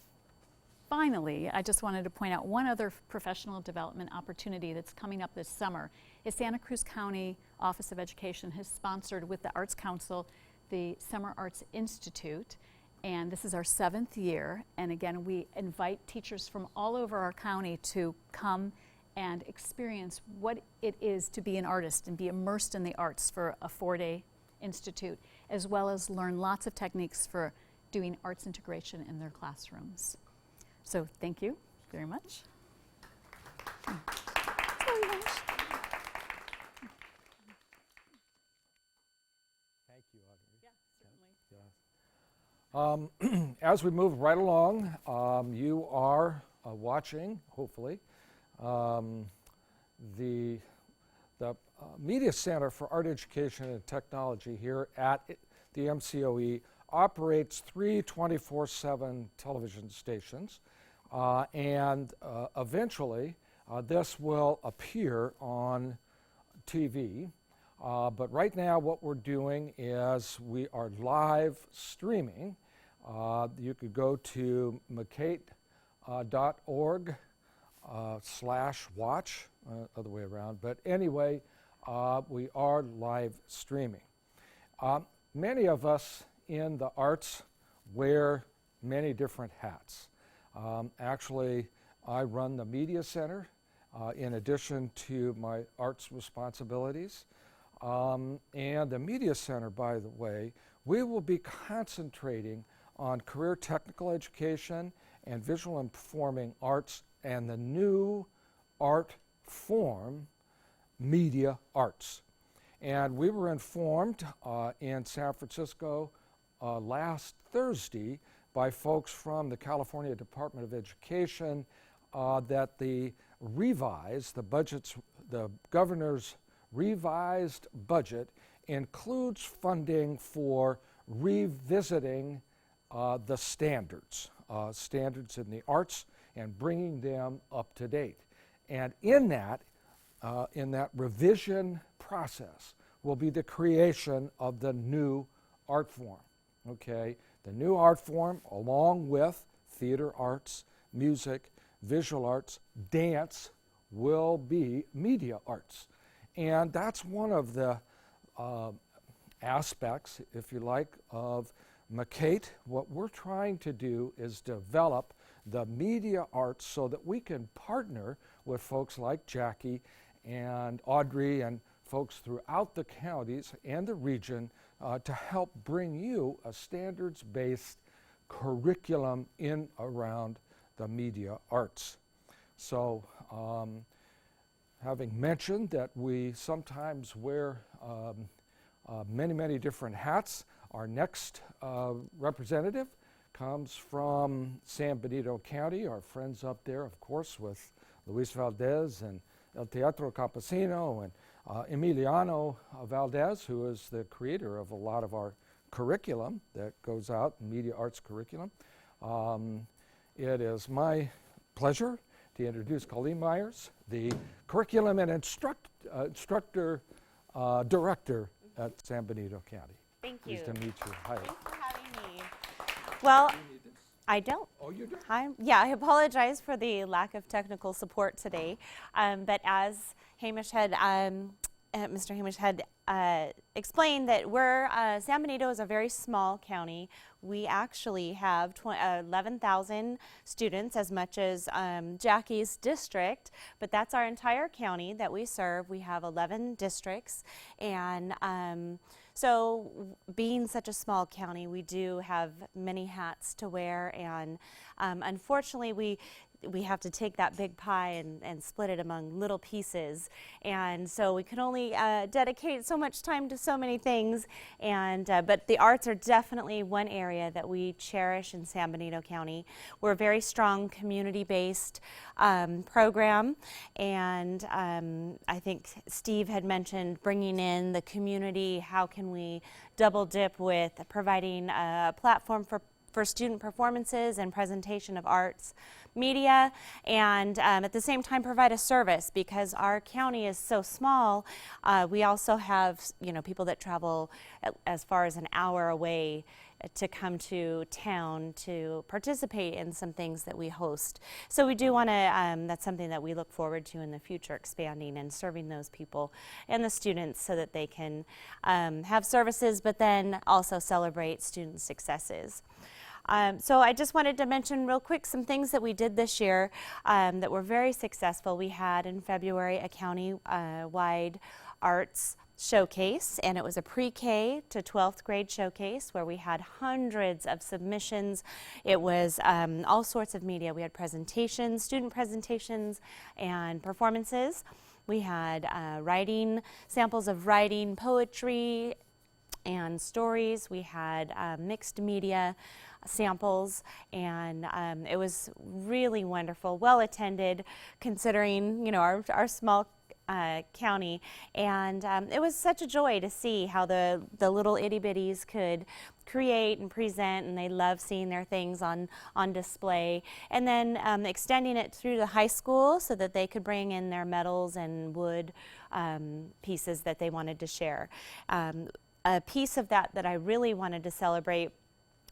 finally, I just wanted to point out one other professional development opportunity that's coming up this summer. Is Santa Cruz County Office of Education has sponsored with the Arts Council the Summer Arts Institute, and this is our 7th year. And again, we invite teachers from all over our county to come and experience what it is to be an artist and be immersed in the arts for a 4-day institute, as well as learn lots of techniques for doing arts integration in their classrooms. So thank you very much. Thank you, Audrey. Yeah, certainly. As we move right along, you are watching, hopefully, the Media Center for Art Education and Technology here at the MCOE operates 3 24/7 television stations, and eventually this will appear on TV. But right now what we're doing is we are live streaming. You could go to mccate.org/watch, other way around. But anyway, we are live streaming. Many of us in the arts wear many different hats. Actually, I run the Media Center in addition to my arts responsibilities. And the Media Center, by the way, we will be concentrating on career technical education and visual and performing arts and the new art form, media arts. And we were informed in San Francisco last Thursday by folks from the California Department of Education that the governor's revised budget includes funding for revisiting the standards in the arts and bringing them up to date. And in that revision process will be the creation of the new art form, okay? The new art form, along with theater arts, music, visual arts, dance, will be media arts. And that's one of the aspects, if you like, of McCate. What we're trying to do is develop the media arts so that we can partner with folks like Jacqui and Audrey and folks throughout the counties and the region to help bring you a standards-based curriculum in around the media arts. So having mentioned that we sometimes wear many different hats, our next representative comes from San Benito County, our friends up there, of course, with Luis Valdez and El Teatro Campesino and Emiliano Valdez, who is the creator of a lot of our curriculum that goes out, media arts curriculum. It is my pleasure to introduce Colleen Myers, the curriculum and instructor director at San Benito County. Thank you. Nice to meet you. Hi. Thanks for having me. Well, I don't. Oh, you do? Hi. Yeah, I apologize for the lack of technical support today. But as Hamish had, Mr. Hamish had explained, that San Benito is a very small county. We actually have 11,000 students, as much as Jacqui's district, but that's our entire county that we serve. We have 11 districts, and so being such a small county, we do have many hats to wear, and unfortunately we have to take that big pie and split it among little pieces, and so we can only dedicate so much time to so many things, and but the arts are definitely one area that we cherish in San Benito County. We're a very strong community-based program, and I think Steve had mentioned bringing in the community. How can we double dip with providing a platform for student performances and presentation of arts media, and at the same time provide a service, because our county is so small. We also have people that travel as far as an hour away to come to town to participate in some things that we host. So we do want to, that's something that we look forward to in the future, expanding and serving those people and the students so that they can have services, but then also celebrate student successes. So I just wanted to mention real quick some things that we did this year that were very successful. We had in February a county-wide arts showcase, and it was a pre-K to 12th grade showcase where we had hundreds of submissions. It was all sorts of media. We had presentations, student presentations, and performances. We had writing, samples of writing, poetry, and stories. We had mixed media samples, and it was really wonderful, well attended, considering, you know, our small county, and it was such a joy to see how the little itty bitties could create and present, and they love seeing their things on display, and then extending it through the high school so that they could bring in their metals and wood pieces that they wanted to share. A piece of that I really wanted to celebrate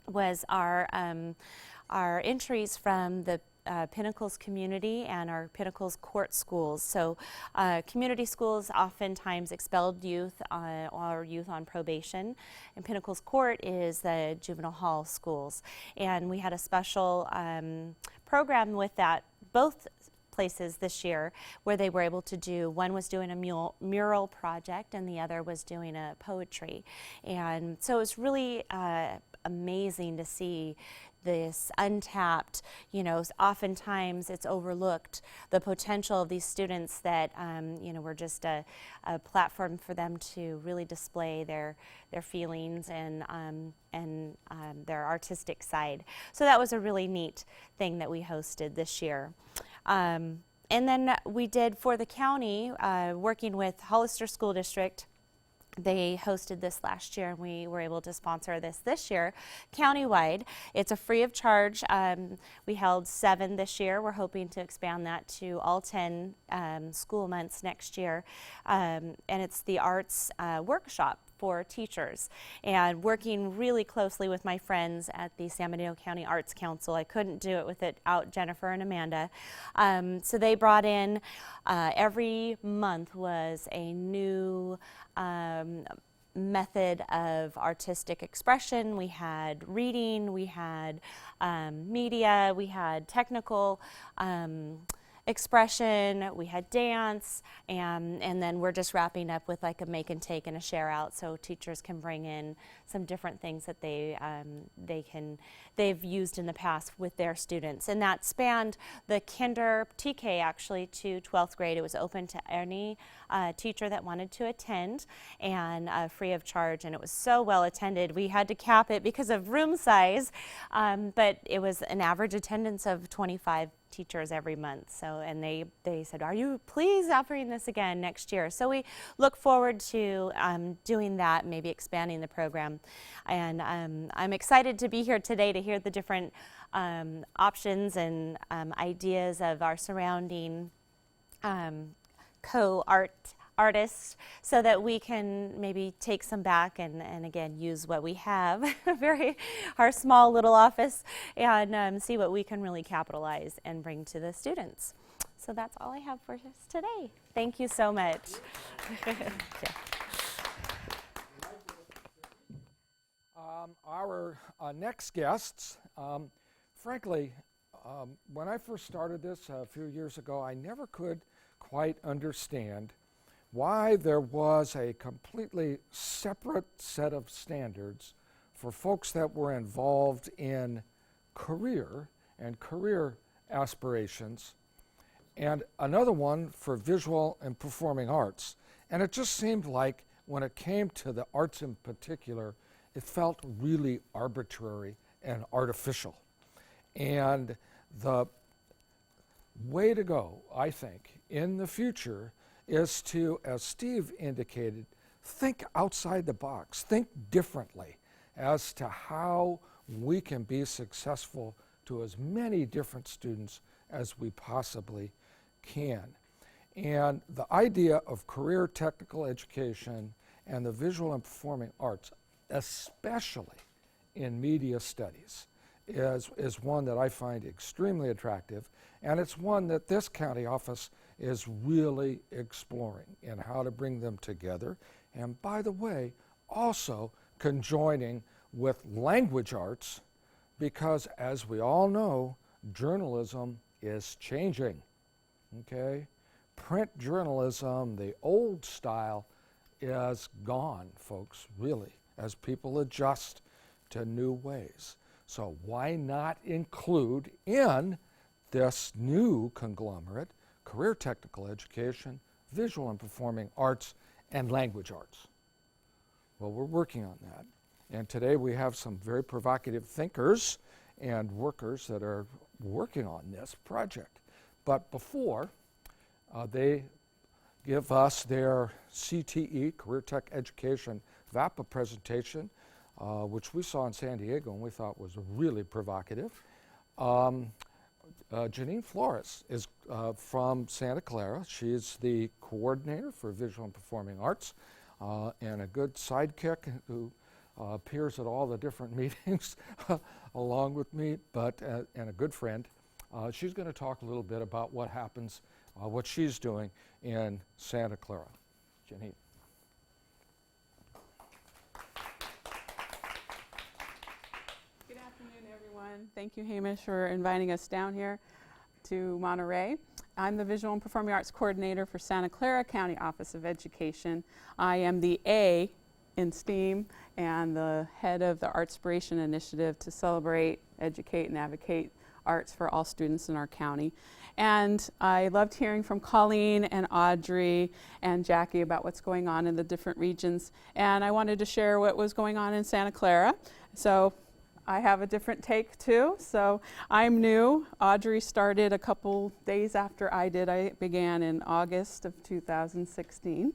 was our entries from the Pinnacles community and our Pinnacles court schools. So community schools oftentimes expelled youth or youth on probation, and Pinnacles court is the juvenile hall schools. And we had a special program with that, both places this year, where they were able to do, one was doing a mural project and the other was doing a poetry. And so it was really amazing to see this untapped, you know, oftentimes it's overlooked, the potential of these students that, you know, were just a platform for them to really display their feelings and their artistic side. So that was a really neat thing that we hosted this year. And then we did for the county, working with Hollister School District. They hosted this last year, and we were able to sponsor this year countywide. It's a free of charge. We held 7 this year. We're hoping to expand that to all 10 school months next year. And it's the arts workshop for teachers, and working really closely with my friends at the San Benito County Arts Council. I couldn't do it without Jennifer and Amanda. So they brought in, every month was a new method of artistic expression. We had reading, we had media, we had technical expression, we had dance, and then we're just wrapping up with like a make and take and a share out, so teachers can bring in some different things that they've used in the past with their students. And that spanned the kinder TK actually to 12th grade. It was open to any teacher that wanted to attend, and free of charge, and it was so well attended. We had to cap it because of room size, but it was an average attendance of 25 teachers every month. So, and they said, are you please offering this again next year? So we look forward to doing that, maybe expanding the program. And I'm excited to be here today to hear the different options and ideas of our surrounding artists, so that we can maybe take some back and again use what we have, our small little office, and see what we can really capitalize and bring to the students. So that's all I have for us today. Thank you so much. Our next guests, frankly, when I first started this a few years ago, I never could quite understand why there was a completely separate set of standards for folks that were involved in career and career aspirations, and another one for visual and performing arts. And it just seemed like when it came to the arts in particular, it felt really arbitrary and artificial. And the way to go, I think, in the future is to, as Steve indicated, think outside the box, think differently as to how we can be successful to as many different students as we possibly can. And the idea of career technical education and the visual and performing arts, especially in media studies, is one that I find extremely attractive, and it's one that this county office is really exploring in how to bring them together. And by the way, also conjoining with language arts, because as we all know, journalism is changing, okay? Print journalism, the old style, is gone, folks, really, as people adjust to new ways. So why not include in this new conglomerate career technical education, visual and performing arts, and language arts? Well, we're working on that. And today we have some very provocative thinkers and workers that are working on this project. But before they give us their CTE, Career Tech Education VAPA presentation, which we saw in San Diego and we thought was really provocative. Jeannine Flores is from Santa Clara. She's the coordinator for visual and performing arts and a good sidekick who appears at all the different meetings along with me, and a good friend. She's going to talk a little bit about what happens, what she's doing in Santa Clara. Jeannine. Good afternoon, everyone. Thank you, Hamish, for inviting us down here to Monterey. I'm the Visual and Performing Arts Coordinator for Santa Clara County Office of Education. I am the A in STEAM and the head of the Artspiration Initiative to celebrate, educate, and advocate arts for all students in our county. And I loved hearing from Colleen and Audrey and Jacqui about what's going on in the different regions. And I wanted to share what was going on in Santa Clara. So I have a different take too. So I'm new. Audrey started a couple days after I did. I began in August of 2016.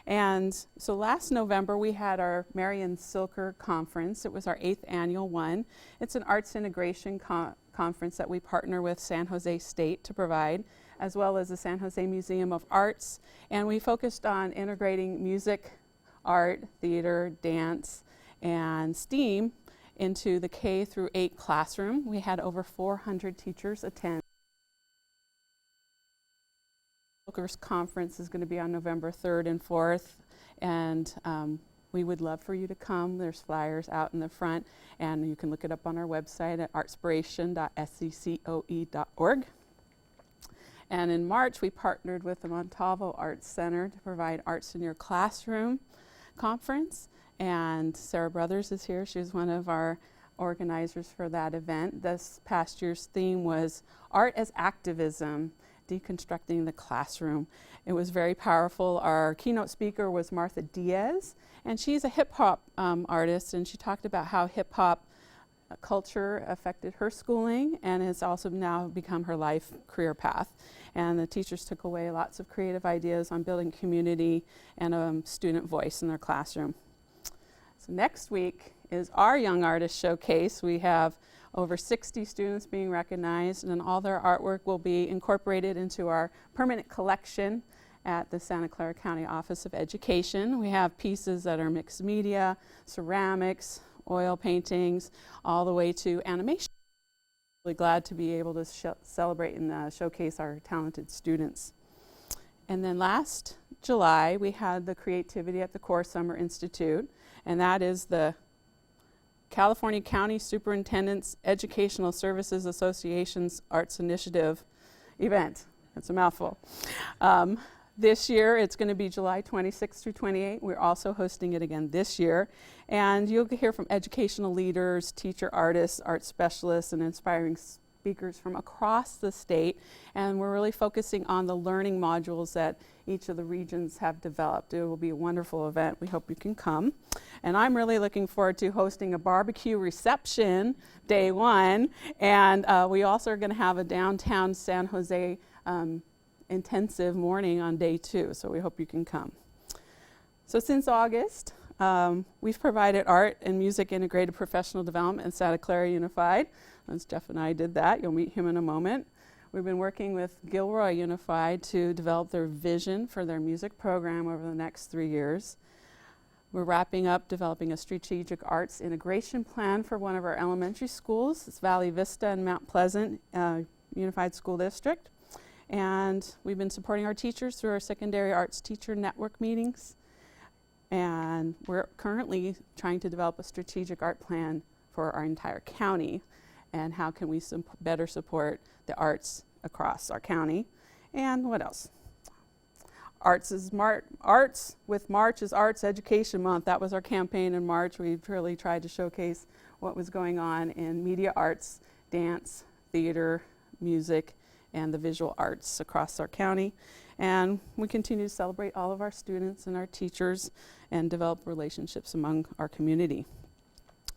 And so last November we had our Marion Silker Conference. It was our 8th annual one. It's an arts integration conference that we partner with San Jose State to provide, as well as the San Jose Museum of Arts. And we focused on integrating music, art, theater, dance, and STEAM into the K through 8 classroom. We had over 400 teachers attend. Silker's conference is going to be on November 3rd and 4th, and we would love for you to come. There's flyers out in the front, and you can look it up on our website at artspiration.seccoe.org. And in March, we partnered with the Montalvo Arts Center to provide Arts in Your Classroom conference. And Sarah Brothers is here. She's one of our organizers for that event. This past year's theme was Art as Activism, Deconstructing the Classroom. It was very powerful. Our keynote speaker was Martha Diaz, and she's a hip-hop artist, and she talked about how hip-hop culture affected her schooling and has also now become her life career path. And the teachers took away lots of creative ideas on building community and student voice in their classroom. So next week is our Young Artist Showcase. We have over 60 students being recognized, and all their artwork will be incorporated into our permanent collection at the Santa Clara County Office of Education. We have pieces that are mixed media, ceramics, oil paintings, all the way to animation. Really glad to be able to celebrate and showcase our talented students. And then last July, we had the Creativity at the Core Summer Institute, and that is the California County Superintendent's Educational Services Association's Arts Initiative event. That's a mouthful. This year, it's going to be July 26th through 28th. We're also hosting it again this year. And you'll hear from educational leaders, teacher artists, art specialists, and inspiring speakers from across the state. And we're really focusing on the learning modules that each of the regions have developed. It will be a wonderful event. We hope you can come. And I'm really looking forward to hosting a barbecue reception day one. And we also are going to have a downtown San Jose intensive morning on day 2, so we hope you can come. So since August, we've provided art and music integrated professional development in Santa Clara Unified. As Jeff and I did that, you'll meet him in a moment. We've been working with Gilroy Unified to develop their vision for their music program over the next 3 years. We're wrapping up developing a strategic arts integration plan for one of our elementary schools. It's Valley Vista and Mount Pleasant Unified School District. And we've been supporting our teachers through our secondary arts teacher network meetings. And we're currently trying to develop a strategic art plan for our entire county. And how can we better support the arts across our county? And what else? Arts with March is Arts Education Month. That was our campaign in March. We really tried to showcase what was going on in media arts, dance, theater, music, and the visual arts across our county. And we continue to celebrate all of our students and our teachers and develop relationships among our community.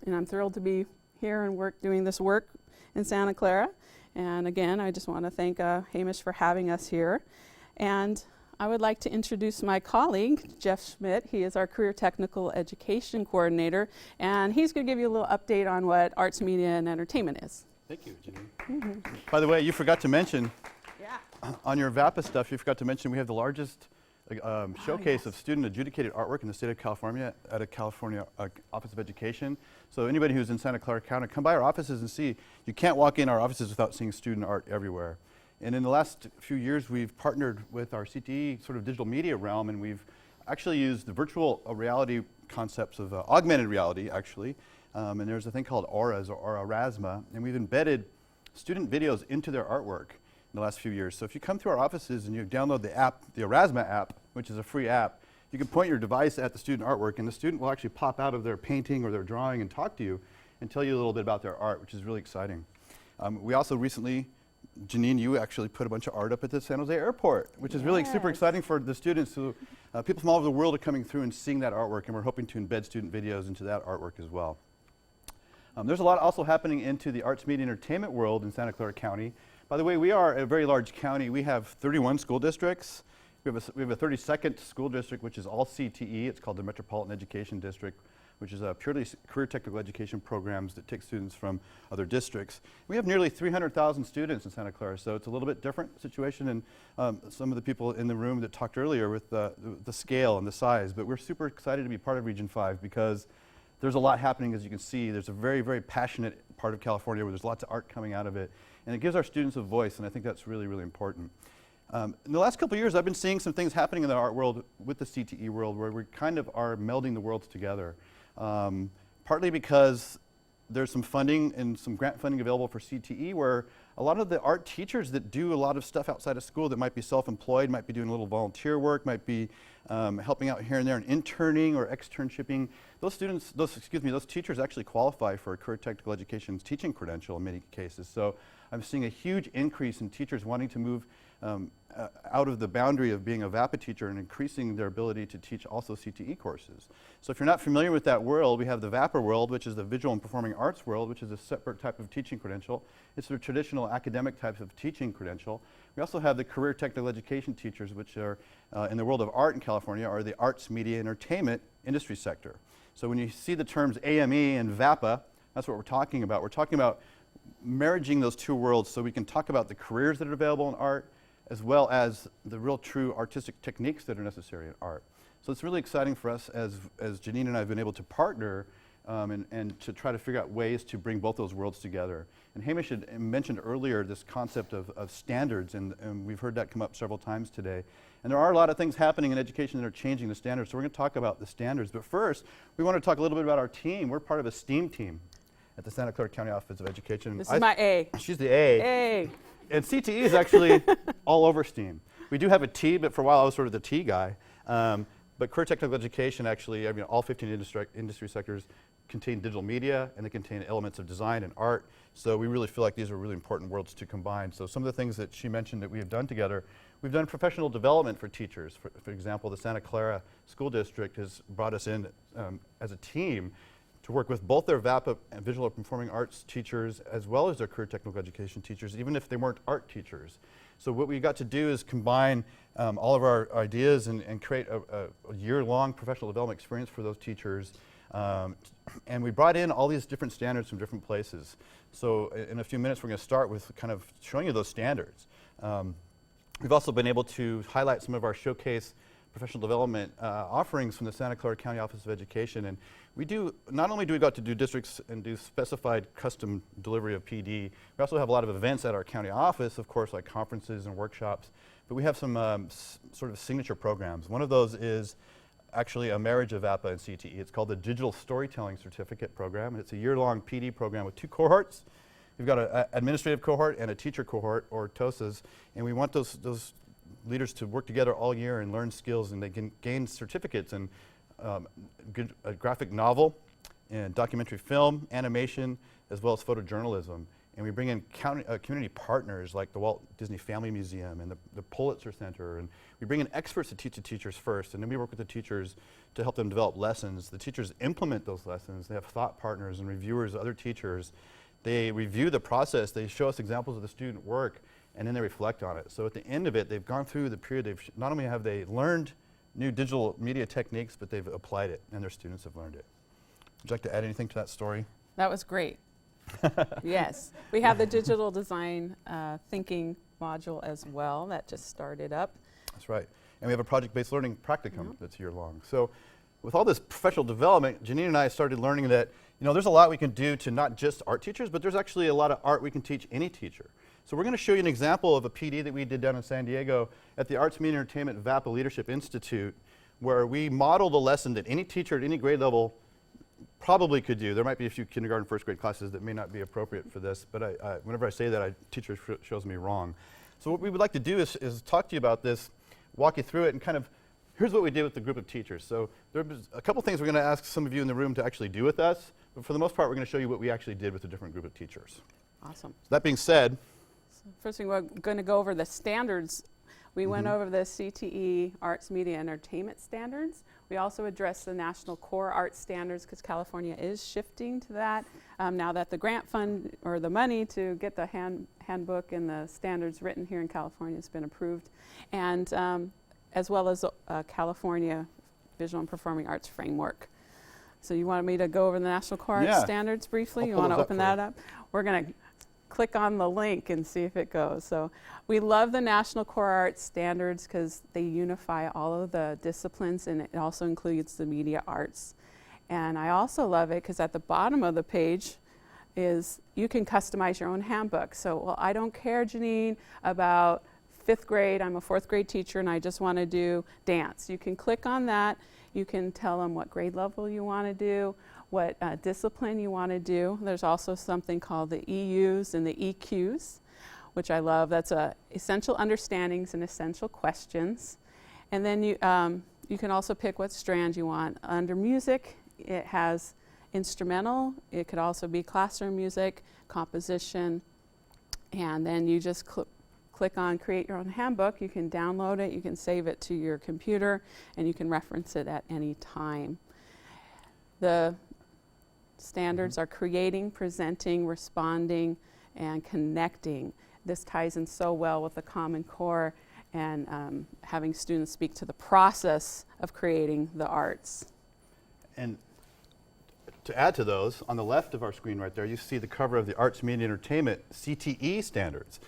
And I'm thrilled to be here and doing this work in Santa Clara. And again, I just want to thank Hamish for having us here. And I would like to introduce my colleague, Jeff Schmidt. He is our Career Technical Education Coordinator, and he's going to give you a little update on what arts, media, and entertainment is. Thank you, Jeannine. By the way, you forgot to mention, on your VAPA stuff, you forgot to mention we have the largest showcase of student adjudicated artwork in the state of California at a California Office of Education. So anybody who's in Santa Clara County, come by our offices and see. You can't walk in our offices without seeing student art everywhere. And in the last few years, we've partnered with our CTE sort of digital media realm, and we've actually used the virtual reality concepts of augmented reality, actually. And there's a thing called Auras or Aurasma, and we've embedded student videos into their artwork in the last few years. So if you come to our offices and you download the app, the Aurasma app, which is a free app, you can point your device at the student artwork, and the student will actually pop out of their painting or their drawing and talk to you and tell you a little bit about their art, which is really exciting. We also recently, Jeannine, you actually put a bunch of art up at the San Jose airport, which is really super exciting for the students who, people from all over the world are coming through and seeing that artwork, and we're hoping to embed student videos into that artwork as well. There's a lot also happening into the arts, media, entertainment world in Santa Clara County. By the way, we are a very large county. We have 31 school districts. We have a 32nd school district, which is all CTE. It's called the Metropolitan Education District, which is a purely career technical education programs that take students from other districts. We have nearly 300,000 students in Santa Clara, so it's a little bit different situation than some of the people in the room that talked earlier with the scale and the size. But we're super excited to be part of Region 5 because there's a lot happening, as you can see. There's a very, very passionate part of California where there's lots of art coming out of it. And it gives our students a voice, and I think that's really, really important. In the last couple of years, I've been seeing some things happening in the art world with the CTE world where we kind of are melding the worlds together. Partly because there's some funding and some grant funding available for CTE where a lot of the art teachers that do a lot of stuff outside of school that might be self-employed, might be doing a little volunteer work, might be helping out here and there and interning or externshipping, those teachers actually qualify for a career technical education teaching credential in many cases. So I'm seeing a huge increase in teachers wanting to move out of the boundary of being a VAPA teacher and increasing their ability to teach also CTE courses. So if you're not familiar with that world, we have the VAPA world, which is the visual and performing arts world, which is a separate type of teaching credential. It's the traditional academic type of teaching credential. We also have the career technical education teachers, which are in the world of art in California, are the arts, media, entertainment industry sector. So when you see the terms AME and VAPA, that's what we're talking about. We're talking about marrying those two worlds so we can talk about the careers that are available in art as well as the real true artistic techniques that are necessary in art. So it's really exciting for us as Jeannine and I have been able to partner and to try to figure out ways to bring both those worlds together. And Hamish had mentioned earlier this concept of standards, and we've heard that come up several times today. And there are a lot of things happening in education that are changing the standards, so we're going to talk about the standards. But first, we want to talk a little bit about our team. We're part of a STEAM team at the Santa Clara County Office of Education. This is my A. She's the A. A. And CTE is actually all over STEAM. We do have a T, but for a while I was sort of the T guy. But career technical education actually, I mean, all 15 industry sectors contain digital media and they contain elements of design and art. So we really feel like these are really important worlds to combine. So some of the things that she mentioned that we have done together, we've done professional development for teachers. For example, the Santa Clara School District has brought us in as a team to work with both their VAPA and visual and performing arts teachers as well as their career technical education teachers, even if they weren't art teachers. So what we got to do is combine all of our ideas and create a year-long professional development experience for those teachers. And we brought in all these different standards from different places. So in a few minutes, we're going to start with kind of showing you those standards. We've also been able to highlight some of our showcase professional development offerings from the Santa Clara County Office of Education. And we do, not only do we got to do districts and do specified custom delivery of PD, we also have a lot of events at our county office, of course, like conferences and workshops. But we have some sort of signature programs. One of those is actually a marriage of VAPA and CTE. It's called the Digital Storytelling Certificate Program, and it's a year-long PD program with 2 cohorts. We've got an administrative cohort and a teacher cohort, or TOSAs, and we want those leaders to work together all year and learn skills, and they can gain certificates in a graphic novel and documentary film, animation, as well as photojournalism. And we bring in community partners like the Walt Disney Family Museum and the Pulitzer Center. And we bring in experts to teach the teachers first, and then we work with the teachers to help them develop lessons. The teachers implement those lessons. They have thought partners and reviewers, other teachers. They review the process. They show us examples of the student work, and then they reflect on it. So at the end of it, they've gone through the period. Not only have they learned new digital media techniques, but they've applied it, and their students have learned it. Would you like to add anything to that story? That was great. Yes. We have the digital design thinking module as well that just started up. That's right. And we have a project-based learning practicum that's year-long. So with all this professional development, Jeannine and I started learning that, you know, there's a lot we can do to not just art teachers, but there's actually a lot of art we can teach any teacher. So we're going to show you an example of a PD that we did down in San Diego at the Arts, Media, and Entertainment VAPA Leadership Institute, where we modeled a lesson that any teacher at any grade level probably could do. There might be a few kindergarten, first grade classes that may not be appropriate for this, but whenever I say that, teacher shows me wrong. So what we would like to do is talk to you about this, walk you through it, and kind of, here's what we did with the group of teachers. So there's a couple things we're going to ask some of you in the room to actually do with us, but for the most part, we're going to show you what we actually did with a different group of teachers. Awesome. So that being said, First thing, we're going to go over the standards. We went over the CTE Arts, Media, Entertainment standards. We also addressed the National Core Arts standards because California is shifting to that now that the grant fund or the money to get the handbook and the standards written here in California has been approved, and as well as California Visual and Performing Arts Framework. So you wanted me to go over the National Core Arts standards briefly? You want to open that up? We're going to click on the link and see if it goes. So we love the National Core Arts standards because they unify all of the disciplines, and it also includes the media arts. And I also love it because at the bottom of the page is you can customize your own handbook. So, well, I don't care, Jeannine, about 5th grade. I'm a 4th grade teacher and I just want to do dance. You can click on that. You can tell them what grade level you want to do, what discipline you want to do. There's also something called the EUs and the EQs, which I love. That's essential understandings and essential questions. And then you can also pick what strand you want. Under music, it has instrumental. It could also be classroom music, composition, and then you just click on Create Your Own Handbook. You can download it, you can save it to your computer, and you can reference it at any time. The standards are creating, presenting, responding, and connecting. This ties in so well with the Common Core and having students speak to the process of creating the arts. and to add to those, on the left of our screen right there, you see the cover of the Arts, Media, and Entertainment CTE standards.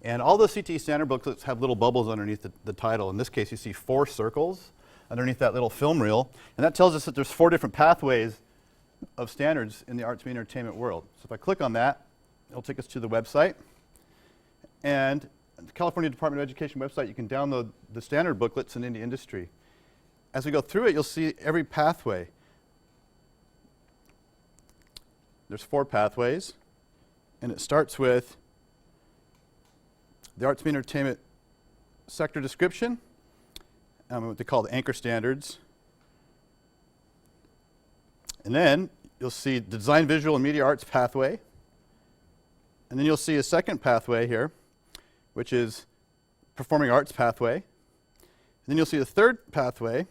And all those CTE standard booklets have little bubbles underneath the title. In this case, you see 4 circles underneath that little film reel. And that tells us that there's 4 different pathways of standards in the arts, media, and entertainment world. So if I click on that, it'll take us to the website. And the California Department of Education website, you can download the standard booklets in the industry. As we go through it, you'll see every pathway. There's 4 pathways, and it starts with the arts, media, and entertainment sector description, what they call the anchor standards. And then you'll see the design, visual, and media arts pathway. And then you'll see a second pathway here, which is performing arts pathway. And then you'll see the third pathway,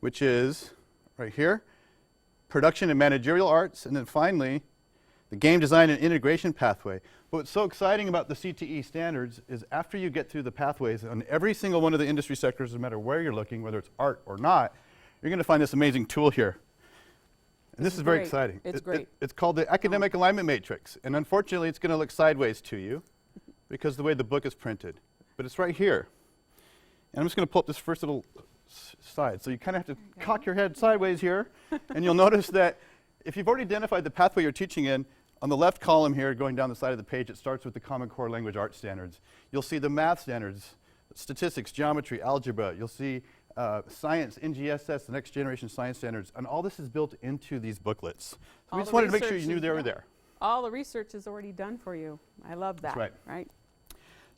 which is right here, production and managerial arts. And then finally, the game design and integration pathway. But what's so exciting about the CTE standards is after you get through the pathways on every single one of the industry sectors, no matter where you're looking, whether it's art or not, you're going to find this amazing tool here. And this is very exciting. It's great. It's called the Academic Alignment Matrix. And unfortunately, it's going to look sideways to you because the way the book is printed. But it's right here. And I'm just going to pull up this first little side. So you kind of have to cock your head sideways here. And you'll notice that if you've already identified the pathway you're teaching in, on the left column here, going down the side of the page, it starts with the Common Core Language Arts standards. You'll see the math standards, statistics, geometry, algebra. You'll see science, NGSS, the next generation science standards, and all this is built into these booklets. So we just wanted to make sure you knew they were there. All the research is already done for you. I love that. That's right. Right?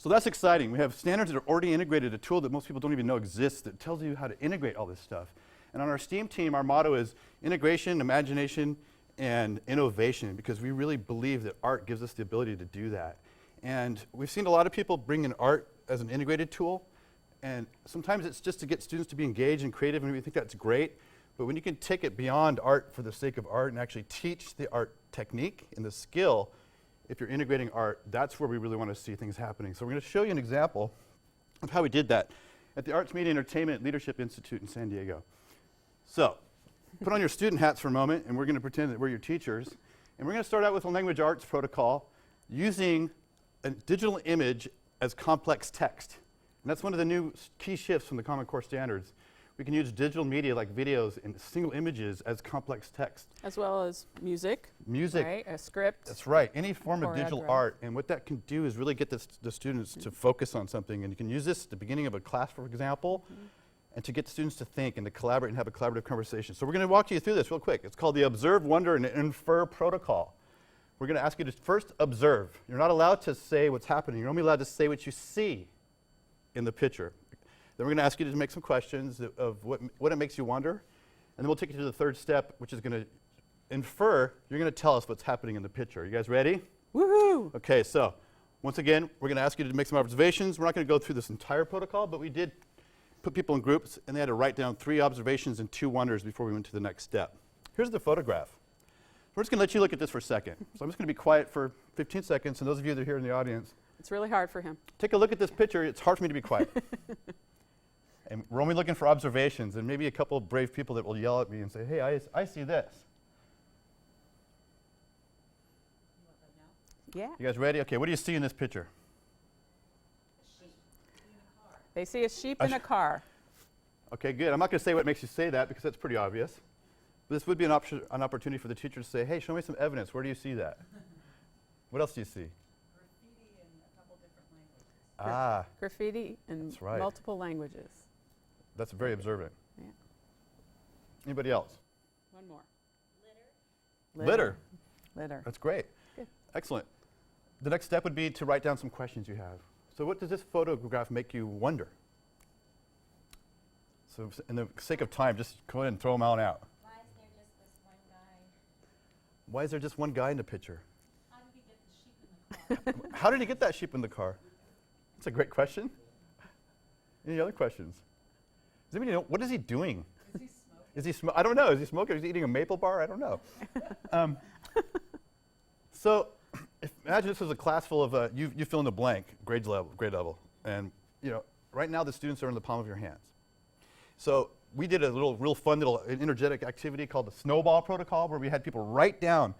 So that's exciting. We have standards that are already integrated, a tool that most people don't even know exists that tells you how to integrate all this stuff. And on our STEAM team, our motto is integration, imagination, and innovation, because we really believe that art gives us the ability to do that. And we've seen a lot of people bring in art as an integrated tool, and sometimes it's just to get students to be engaged and creative, and we think that's great. But when you can take it beyond art for the sake of art and actually teach the art technique and the skill, if you're integrating art, that's where we really want to see things happening. So we're going to show you an example of how we did that at the Arts, Media, Entertainment Leadership Institute in San Diego. So put on your student hats for a moment, and we're going to pretend that we're your teachers. And we're going to start out with a language arts protocol using a digital image as complex text. And that's one of the new key shifts from the Common Core standards. We can use digital media like videos and single images as complex text. As well as music. Music. Right, a script. That's right, any form of Or digital address. art. And what that can do is really get the students to focus on something. And you can use this at the beginning of a class, for example, and to get students to think and to collaborate and have a collaborative conversation. So we're going to walk you through this real quick. It's called the Observe, Wonder, and Infer protocol. We're going to ask you to first observe. You're not allowed to say what's happening. You're only allowed to say what you see in the picture. Then we're going to ask you to make some questions of what it makes you wonder. And then we'll take you to the third step, which is going to infer. You're going to tell us what's happening in the picture. You guys ready? Woohoo! Okay, so once again, we're going to ask you to make some observations. We're not going to go through this entire protocol, but we did put people in groups, and they had to write down 3 observations and 2 wonders before we went to the next step. Here's the photograph. We're just going to let you look at this for a second. So I'm just going to be quiet for 15 seconds, and those of you that are here in the audience, It's really hard for him. take a look at this picture. It's hard for me to be quiet. And we're only looking for observations, and maybe a couple of brave people that will yell at me and say, hey, I see this. Yeah. You guys ready? Okay, what do you see in this picture? They see a sheep in a car. Okay, good. I'm not going to say what makes you say that because that's pretty obvious. But this would be an opportunity for the teacher to say, hey, show me some evidence. Where do you see that? What else do you see? Graffiti in a couple different languages. Graffiti in That's right. multiple languages. That's very observant. Yeah. Anybody else? One more. Litter. Litter. That's great. Good. Excellent. The next step would be to write down some questions you have. So what does this photograph make you wonder? So in the sake of time, just go ahead and throw them all out. Why is there just this one guy? Why is there just one guy in the picture? How did he get the sheep in the car? How did he get that sheep in the car? That's a great question. Any other questions? Does anybody know, what is he doing? Is he smoking? I don't know. Is he smoking? Is he eating a maple bar? I don't know. So imagine this was a class full of, you fill in the blank, grade level. And right now the students are in the palm of your hands. So we did a real fun little energetic activity called the snowball protocol, where we had people write down,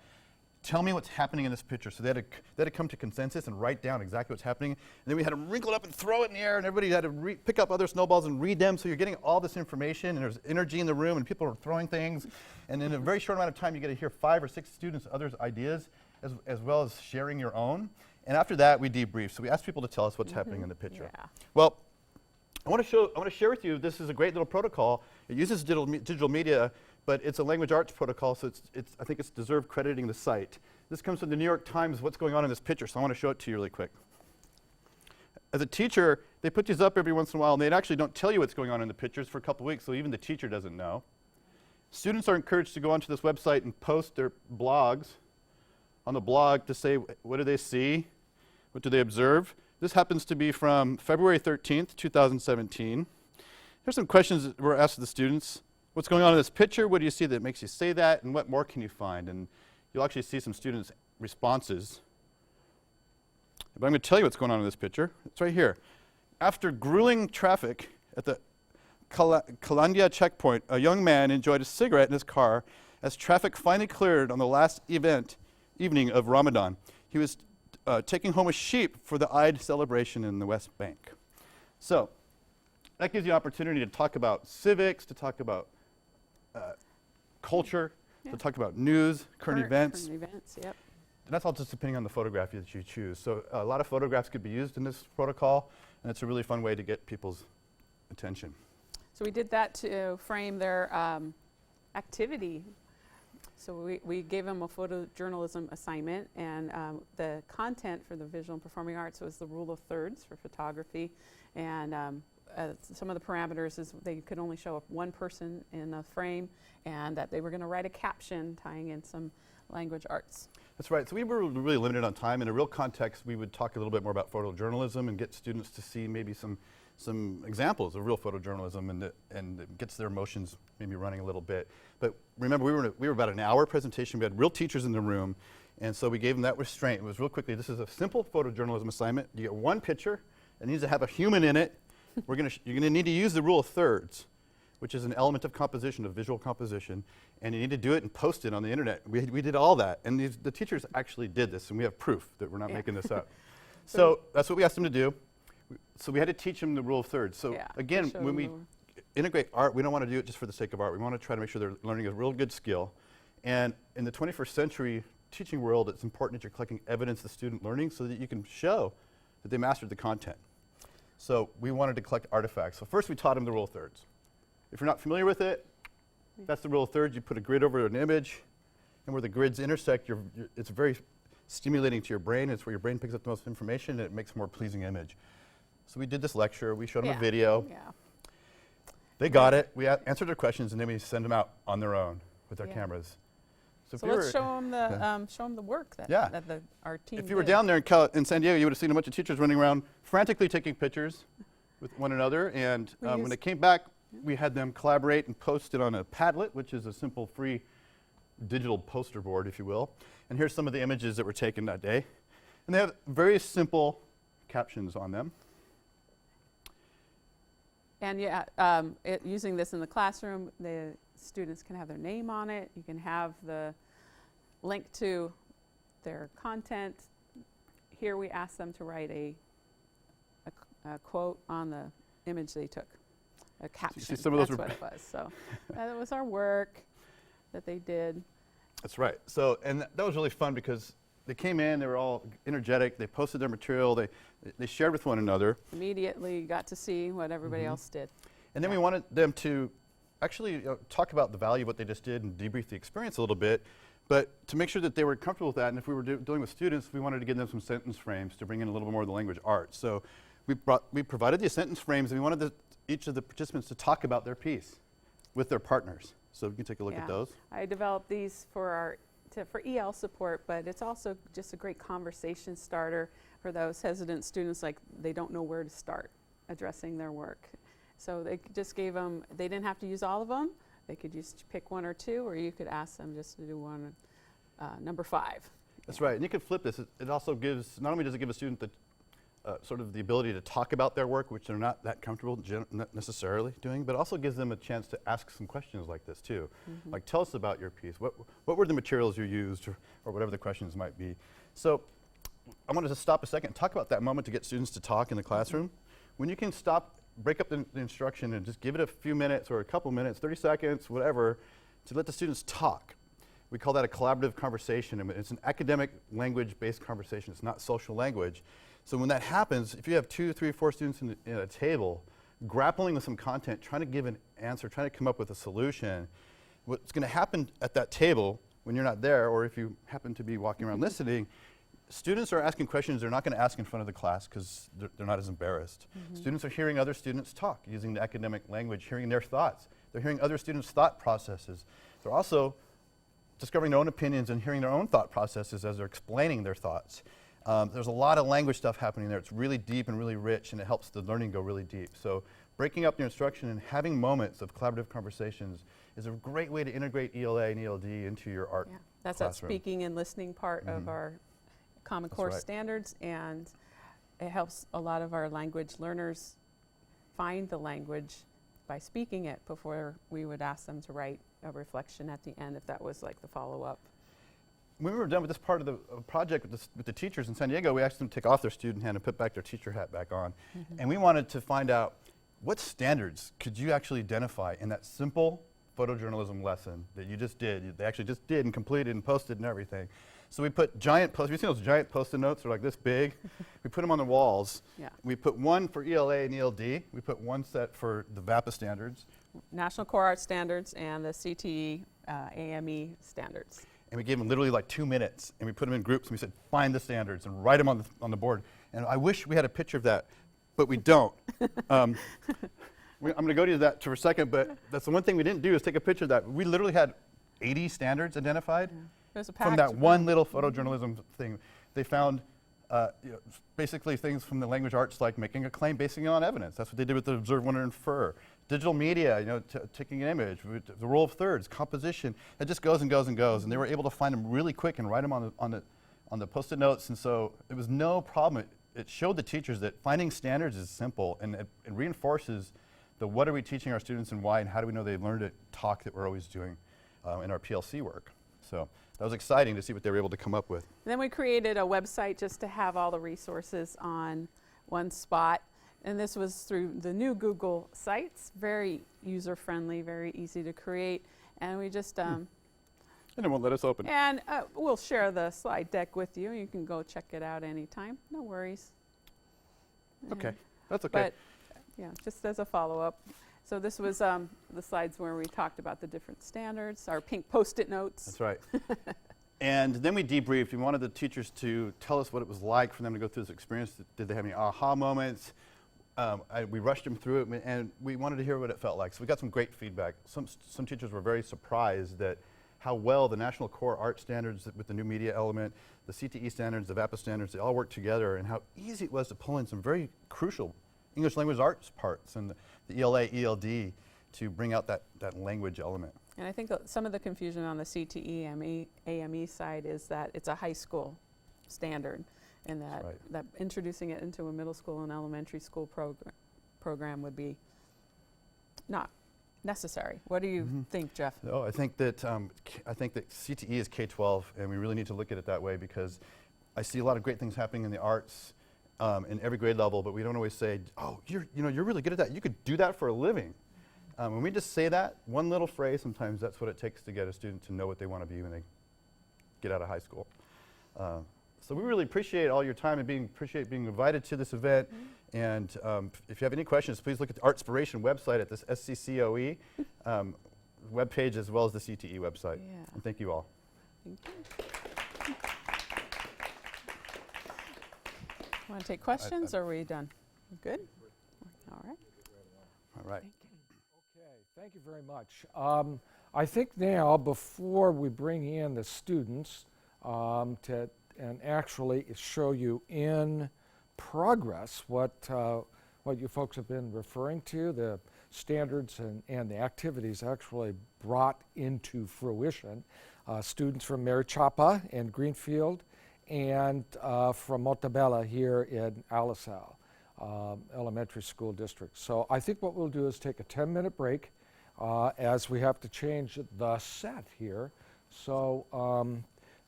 tell me what's happening in this picture. So they had to come to consensus and write down exactly what's happening. And then we had them wrinkle it up and throw it in the air, and everybody had to pick up other snowballs and read them. So you're getting all this information, and there's energy in the room, and people are throwing things. And in a very short amount of time, you get to hear 5 or 6 students' others' ideas, as well as sharing your own. And after that, we debrief. So we asked people to tell us what's happening in the picture. Yeah. Well, I want to share with you, this is a great little protocol. It uses digital media, but it's a language arts protocol, so I think it's deserved crediting the site. This comes from the New York Times, what's going on in this picture, so I want to show it to you really quick. As a teacher, they put these up every once in a while, and they actually don't tell you what's going on in the pictures for a couple weeks, so even the teacher doesn't know. Students are encouraged to go onto this website and post their blogs on the blog to say, what do they see? What do they observe? This happens to be from February 13th, 2017. Here's some questions that were asked of the students. What's going on in this picture? What do you see that makes you say that? And what more can you find? And you'll actually see some students' responses. But I'm going to tell you what's going on in this picture. It's right here. After grueling traffic at the Kalandia checkpoint, a young man enjoyed a cigarette in his car as traffic finally cleared on the last evening of Ramadan. He was taking home a sheep for the Eid celebration in the West Bank. So that gives you an opportunity to talk about civics, to talk about culture, to talk about news, current events. Current events, yep. And that's all just depending on the photograph that you choose. So a lot of photographs could be used in this protocol, and it's a really fun way to get people's attention. So we did that to frame their activity. So we gave them a photojournalism assignment, and the content for the visual and performing arts was the rule of thirds for photography, and some of the parameters is they could only show up one person in a frame, and that they were going to write a caption tying in some language arts. That's right. So we were really limited on time. In a real context, we would talk a little bit more about photojournalism and get students to see maybe some examples of real photojournalism, and it gets their emotions maybe running a little bit. But remember, we were about an hour presentation. We had real teachers in the room, and so we gave them that restraint. It was real quickly. This is a simple photojournalism assignment. You get one picture. It needs to have a human in it. You're going to need to use the rule of thirds, which is an element of composition, of visual composition, and you need to do it and post it on the internet. We did all that, and the teachers actually did this, and we have proof that we're not making this up. So that's what we asked them to do. So we had to teach them the rule of thirds. So again, when we integrate art, we don't want to do it just for the sake of art. We want to try to make sure they're learning a real good skill. And in the 21st century teaching world, it's important that you're collecting evidence of student learning so that you can show that they mastered the content. So we wanted to collect artifacts. So first we taught them the rule of thirds. If you're not familiar with it, that's the rule of thirds. You put a grid over an image, and where the grids intersect, it's very stimulating to your brain. It's where your brain picks up the most information, and it makes a more pleasing image. So we did this lecture. We showed them a video. Yeah. They got it. We answered their questions, and then we send them out on their own with their cameras. So let's show them the work that our team did. If you were down there in San Diego, you would have seen a bunch of teachers running around frantically taking pictures with one another. And when they came back, we had them collaborate and post it on a Padlet, which is a simple free digital poster board, if you will. And here's some of the images that were taken that day. And they have very simple captions on them. And using this in the classroom, the students can have their name on it. You can have the link to their content. Here we ask them to write a quote on the image they took, a caption. See, some of those That's what it was. So that was our work that they did. That's right. So, and that was really fun because they came in, they were all energetic, they posted their material, they shared with one another. Immediately got to see what everybody else did. And then we wanted them to actually talk about the value of what they just did and debrief the experience a little bit, but to make sure that they were comfortable with that, and if we were dealing with students, we wanted to give them some sentence frames to bring in a little bit more of the language arts. So we provided the sentence frames, and we wanted each of the participants to talk about their piece with their partners. So we can take a look at those. I developed these for EL support, but it's also just a great conversation starter for those hesitant students, like they don't know where to start addressing their work. So they just gave them, they didn't have to use all of them. They could just pick one or two, or you could ask them just to do one, number 5. That's right, and you can flip this. It also gives, not only does it give a student the sort of the ability to talk about their work, which they're not that comfortable not necessarily doing, but also gives them a chance to ask some questions like this too. Like, tell us about your piece. What were the materials you used, or whatever the questions might be. So I wanted to stop a second and talk about that moment to get students to talk in the classroom. When you can stop, break up the instruction and just give it a few minutes or a couple minutes, 30 seconds, whatever, to let the students talk. We call that a collaborative conversation, and it's an academic language-based conversation. It's not social language. So when that happens, if you have 2, 3, 4 students in a table, grappling with some content, trying to give an answer, trying to come up with a solution, what's going to happen at that table when you're not there, or if you happen to be walking around listening, students are asking questions they're not going to ask in front of the class because they're not as embarrassed. Students are hearing other students talk using the academic language, hearing their thoughts. They're hearing other students' thought processes. They're also discovering their own opinions and hearing their own thought processes as they're explaining their thoughts. There's a lot of language stuff happening there. It's really deep and really rich, and it helps the learning go really deep. So breaking up your instruction and having moments of collaborative conversations is a great way to integrate ELA and ELD into your art That's classroom. that speaking and listening part of our Common Core standards, and it helps a lot of our language learners find the language by speaking it before we would ask them to write a reflection at the end if that was like the follow-up. When we were done with this part of the project with the teachers in San Diego, we asked them to take off their student hat and put back their teacher hat back on. And we wanted to find out what standards could you actually identify in that simple photojournalism lesson that you just did. They actually just did and completed and posted and everything. So we put giant post-it, you've seen those giant post-it notes, they're like this big. We put them on the walls. We put one for ELA and ELD. We put one set for the VAPA standards. National Core Art Standards and the CTE AME standards. And we gave them literally like 2 minutes, and we put them in groups, and we said, find the standards and write them on the board. And I wish we had a picture of that, but we don't. I'm going to go to that for a second, but that's the one thing we didn't do is take a picture of that. We literally had 80 standards identified from that one little photojournalism thing. They found basically things from the language arts like making a claim, basing it on evidence. That's what they did with the observe, wonder, infer. Digital media, taking an image, the rule of thirds, composition. It just goes and goes and goes. And they were able to find them really quick and write them on the Post-it notes. And so it was no problem. It showed the teachers that finding standards is simple, and it reinforces the what are we teaching our students and why, and how do we know they learned it talk that we're always doing in our PLC work. So that was exciting to see what they were able to come up with. And then we created a website just to have all the resources on one spot. And this was through the new Google Sites, very user-friendly, very easy to create. And we just... And it won't let us open it. And we'll share the slide deck with you. You can go check it out anytime. No worries. Okay, that's okay. But yeah, just as a follow-up. So this was the slides where we talked about the different standards, our pink Post-it notes. That's right. And then we debriefed. We wanted the teachers to tell us what it was like for them to go through this experience. Did they have any aha moments? We rushed them through it, and we wanted to hear what it felt like. So we got some great feedback. Some teachers were very surprised that how well the National Core Art Standards with the new media element, the CTE standards, the VAPA standards, they all work together, and how easy it was to pull in some very crucial English language arts parts and the ELA, ELD to bring out that language element. And I think some of the confusion on the CTE AME side is that it's a high school standard, and that introducing it into a middle school and elementary school program would be not necessary. What do you think, Jeff? No, I think that CTE is K-12, and we really need to look at it that way, because I see a lot of great things happening in the arts in every grade level, but we don't always say, oh, you're really good at that. You could do that for a living. When we just say that, one little phrase, sometimes that's what it takes to get a student to know what they want to be when they get out of high school. So we really appreciate all your time and appreciate being invited to this event. And if you have any questions, please look at the Artspiration website at this SCCOE webpage, as well as the CTE website. Yeah. And thank you all. Thank you. Want to take questions, or are we done? Good? All right. All right. Okay, thank you very much. I think now, before we bring in the students and actually show you in progress what you folks have been referring to, the standards and the activities actually brought into fruition. Students from Mary Chapa and Greenfield, and from Montebello here in Alisal Elementary School District. So I think what we'll do is take a 10-minute break as we have to change the set here. So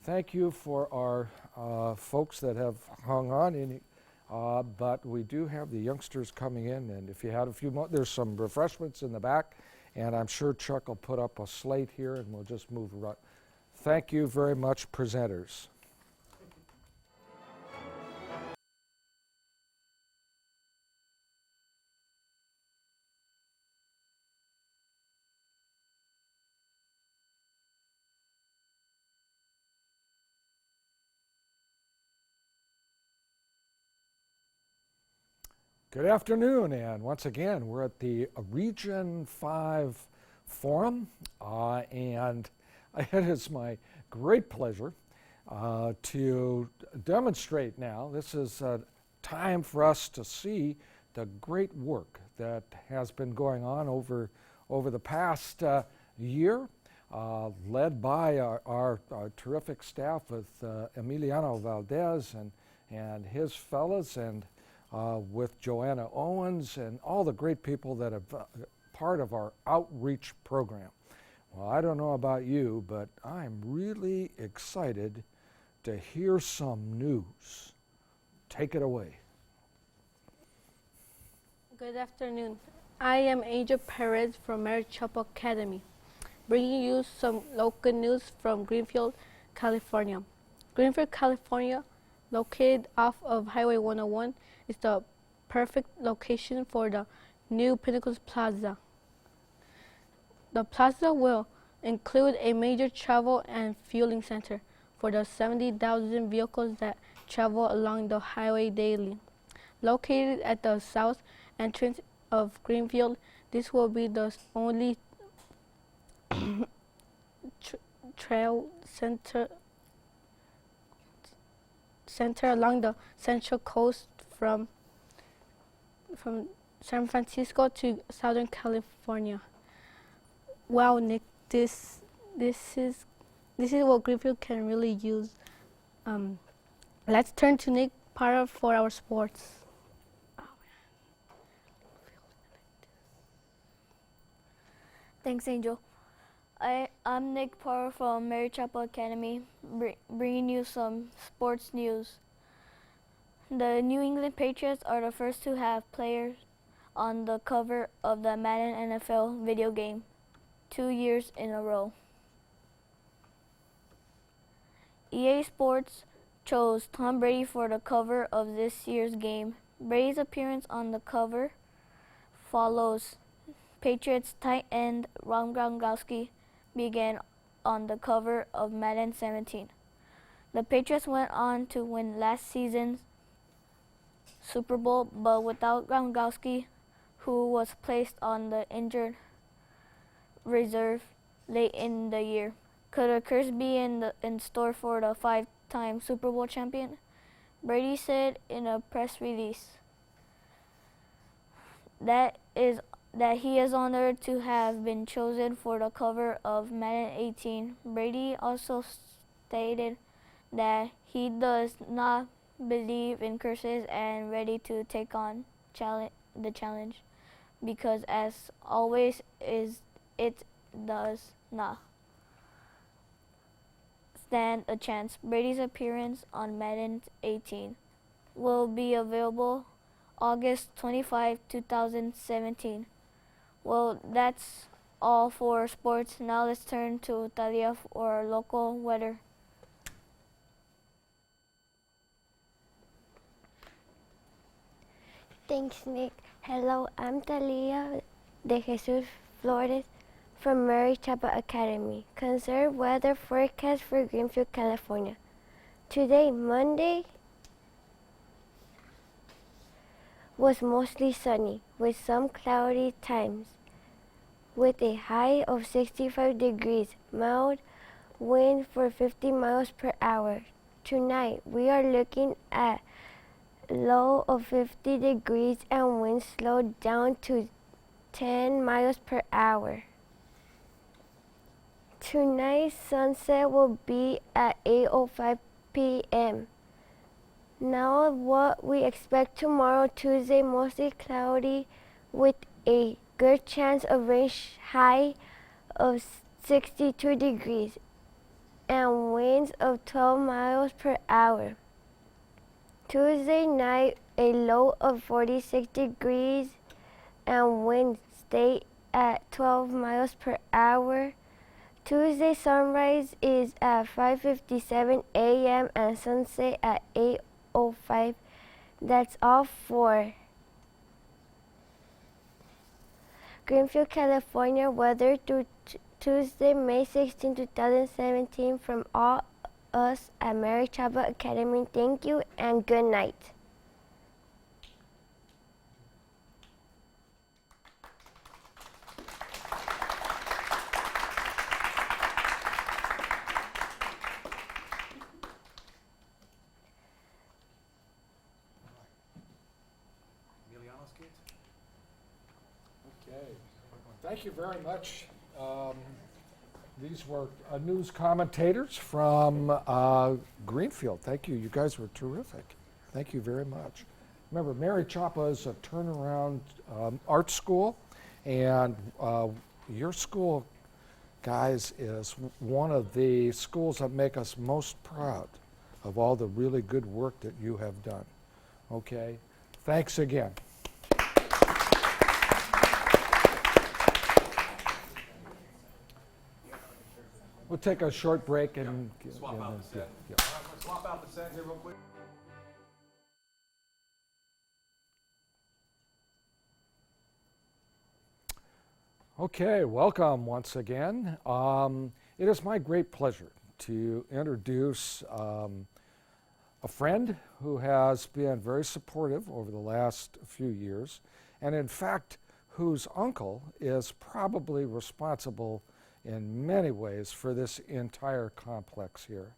thank you for our folks that have hung on, but we do have the youngsters coming in, and if you had a few more, there's some refreshments in the back, and I'm sure Chuck will put up a slate here and we'll just move around. Thank you very much, presenters. Good afternoon, and once again, we're at the Region 5 Forum, and it is my great pleasure to demonstrate now. This is a time for us to see the great work that has been going on over the past year, led by our terrific staff with Emiliano Valdez and his fellows, and with Joanna Owens and all the great people that have part of our outreach program. Well, I don't know about you, but I'm really excited to hear some news. Take it away. Good afternoon. I am Angel Perez from Mary Chapa Academy, bringing you some local news from Greenfield, California. Greenfield, California, located off of Highway 101, is the perfect location for the new Pinnacles Plaza. The plaza will include a major travel and fueling center for the 70,000 vehicles that travel along the highway daily. Located at the south entrance of Greenfield, this will be the only trail center along the central coast from San Francisco to Southern California. Wow, Nick, this is what Greenfield can really use. Let's turn to Nick Parra for our sports. Thanks, Angel. I'm Nick Parra from Mary Chapa Academy, bringing you some sports news. The New England Patriots are the first to have players on the cover of the Madden NFL video game 2 years in a row. EA Sports chose Tom Brady for the cover of this year's game. Brady's appearance on the cover follows Patriots tight end Rob Gronkowski began on the cover of Madden 17. The Patriots went on to win last season's Super Bowl, but without Gronkowski, who was placed on the injured reserve late in the year. Could a curse be in store for the 5-time Super Bowl champion? Brady said in a press release that he is honored to have been chosen for the cover of Madden 18. Brady also stated that he does not believe in curses and ready to take on the challenge because, as always, it does not stand a chance. Brady's appearance on Madden 18 will be available August 25, 2017. Well, that's all for sports. Now let's turn to Talia for local weather. Thanks, Nick. Hello, I'm Talia de Jesus Flores from Mary Chapa Academy. Conserved weather forecast for Greenfield, California. Today, Monday, was mostly sunny with some cloudy times with a high of 65 degrees, mild wind for 50 miles per hour. Tonight, we are looking at low of 50 degrees and wind slowed down to 10 miles per hour. Tonight's sunset will be at 8:05 p.m. Now what we expect tomorrow, Tuesday, mostly cloudy with a good chance of rain, high of 62 degrees and winds of 12 miles per hour. Tuesday night, a low of 46 degrees and winds stay at 12 miles per hour. Tuesday sunrise is at 5:57 a.m. and sunset at 8:05. That's all for Greenfield, California weather through Tuesday, May 16, 2017 from all us at Mary Chapa Academy. Thank you and good night. Emiliano's kids? Okay. Thank you very much. These were news commentators from Greenfield. Thank you. You guys were terrific. Thank you very much. Remember, Mary Chapa is a turnaround art school, and your school, guys, is one of the schools that make us most proud of all the really good work that you have done. Okay? Thanks again. We'll take a short break and swap out the set. Yeah. All right, let's swap out the set here real quick. Okay, welcome once again. It is my great pleasure to introduce a friend who has been very supportive over the last few years, and in fact, whose uncle is probably responsible in many ways for this entire complex here.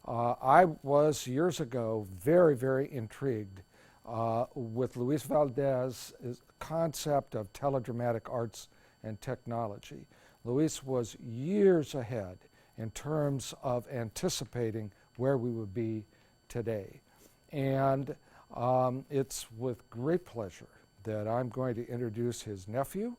I was years ago very, very intrigued with Luis Valdez's concept of teledramatic arts and technology. Luis was years ahead in terms of anticipating where we would be today. And it's with great pleasure that I'm going to introduce his nephew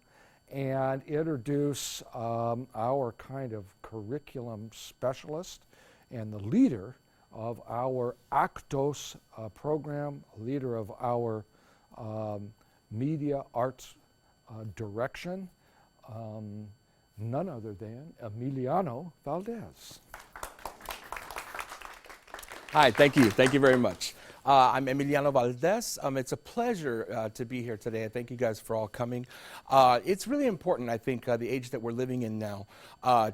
and introduce our kind of curriculum specialist and the leader of our Actos program, leader of our media arts direction, none other than Emiliano Valdez. Hi, thank you. Thank you very much. I'm Emiliano Valdez. It's a pleasure to be here today. I thank you guys for all coming. It's really important, I think, the age that we're living in now,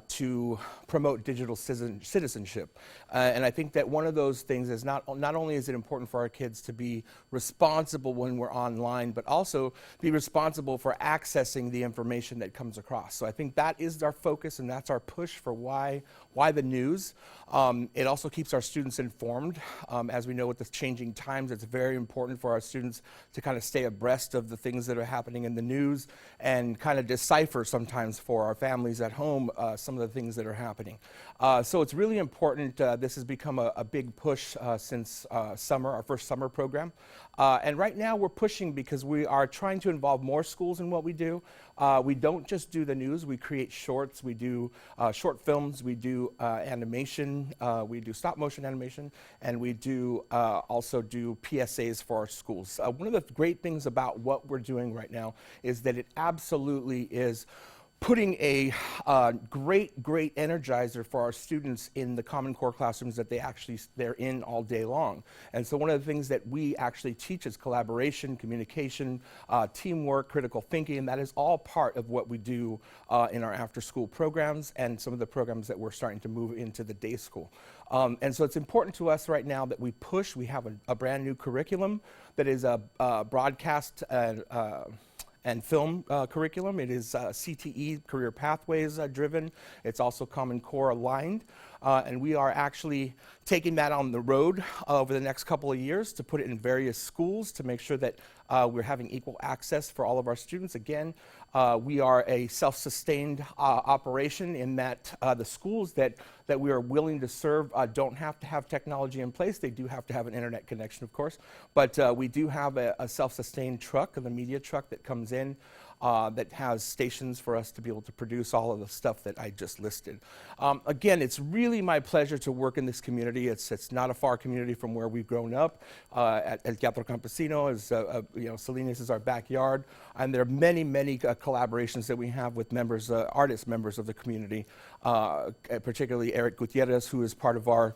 to promote digital citizenship. And I think that one of those things is not only is it important for our kids to be responsible when we're online, but also be responsible for accessing the information that comes across. So I think that is our focus, and that's our push for why the news. It also keeps our students informed. As we know with the changing times, it's very important for our students to kind of stay abreast of the things that are happening in the news and kind of decipher sometimes for our families at home some of the things that are happening. So it's really important. This has become a big push since summer, our first summer program. And right now we're pushing because we are trying to involve more schools in what we do. We don't just do the news, we create shorts, we do short films, we do animation, we do stop motion animation, and we do also do PSAs for our schools. One of the great things about what we're doing right now is that it absolutely is putting a great energizer for our students in the Common Core classrooms that they're in all day long. And so one of the things that we actually teach is collaboration, communication, teamwork, critical thinking, and that is all part of what we do in our after-school programs and some of the programs that we're starting to move into the day school. And so it's important to us right now that we push. We have a brand new curriculum that is a broadcast and film curriculum. It is CTE, Career Pathways driven. It's also Common Core aligned. And we are actually taking that on the road over the next couple of years to put it in various schools to make sure that we're having equal access for all of our students. Again, we are a self-sustained operation in that the schools that we are willing to serve don't have to have technology in place. They do have to have an internet connection, of course. But we do have a self-sustained truck, the media truck that comes in that has stations for us to be able to produce all of the stuff that I just listed. Again, it's really my pleasure to work in this community. It's not a far community from where we've grown up. At El Teatro Campesino, Salinas is our backyard, and there are many collaborations that we have with members, artist members of the community, particularly Eric Gutierrez, who is part of our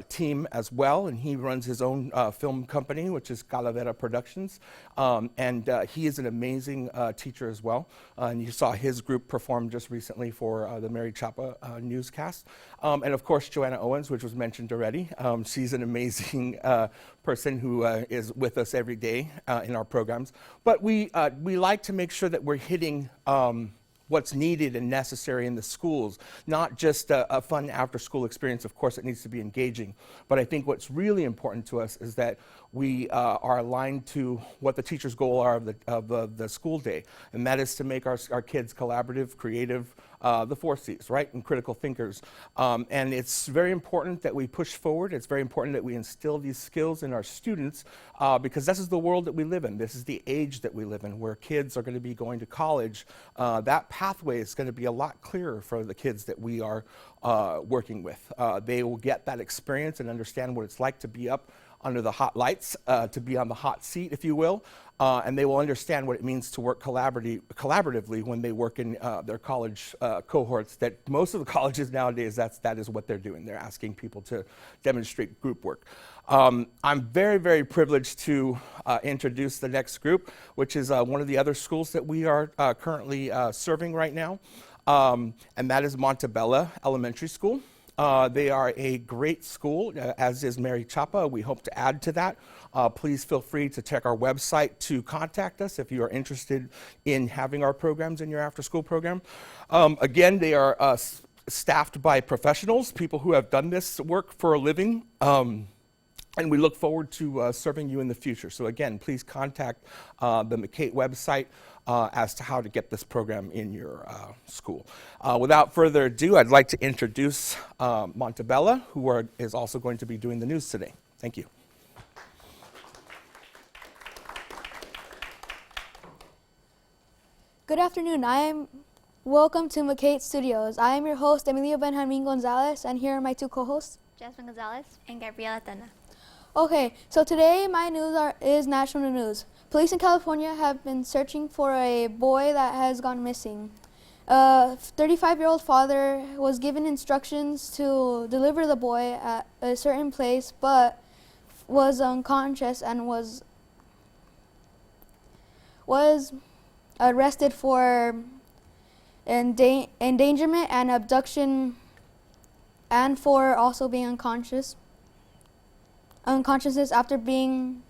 team as well, and he runs his own film company, which is Calavera Productions, and he is an amazing teacher as well, and you saw his group perform just recently for the Mary Chapa newscast, and of course Joanna Owens, which was mentioned already. She's an amazing person who is with us every day in our programs, but we like to make sure that we're hitting what's needed and necessary in the schools, not just a fun after-school experience. Of course, it needs to be engaging, but I think what's really important to us is that we are aligned to what the teacher's goal are of the school day, and that is to make our kids collaborative, creative, the 4 C's, right, and critical thinkers. And it's very important that we push forward. It's very important that we instill these skills in our students because this is the world that we live in. This is the age that we live in, where kids are going to be going to college. That pathway is going to be a lot clearer for the kids that we are working with. They will get that experience and understand what it's like to be up under the hot lights, to be on the hot seat, if you will, and they will understand what it means to work collaboratively when they work in their college cohorts. That most of the colleges nowadays, that is what they're doing. They're asking people to demonstrate group work. I'm very, very privileged to introduce the next group, which is one of the other schools that we are currently serving right now, and that is Montebella Elementary School. They are a great school, as is Mary Chapa. We hope to add to that. Please feel free to check our website to contact us if you are interested in having our programs in your after-school program. Again, they are staffed by professionals, people who have done this work for a living, and we look forward to serving you in the future. So again, please contact the McCate website as to how to get this program in your school. Without further ado, I'd like to introduce Montebella, who is also going to be doing the news today. Thank you. Good afternoon. Welcome to McCate Studios. I am your host, Emilio Benjamin Gonzalez, and here are my two co-hosts, Jasmine Gonzalez and Gabriela Tana. Okay, so today my news is national news. Police in California have been searching for a boy that has gone missing. A 35-year-old father was given instructions to deliver the boy at a certain place, but was unconscious and was arrested for endangerment and abduction, and for also being unconsciousness after being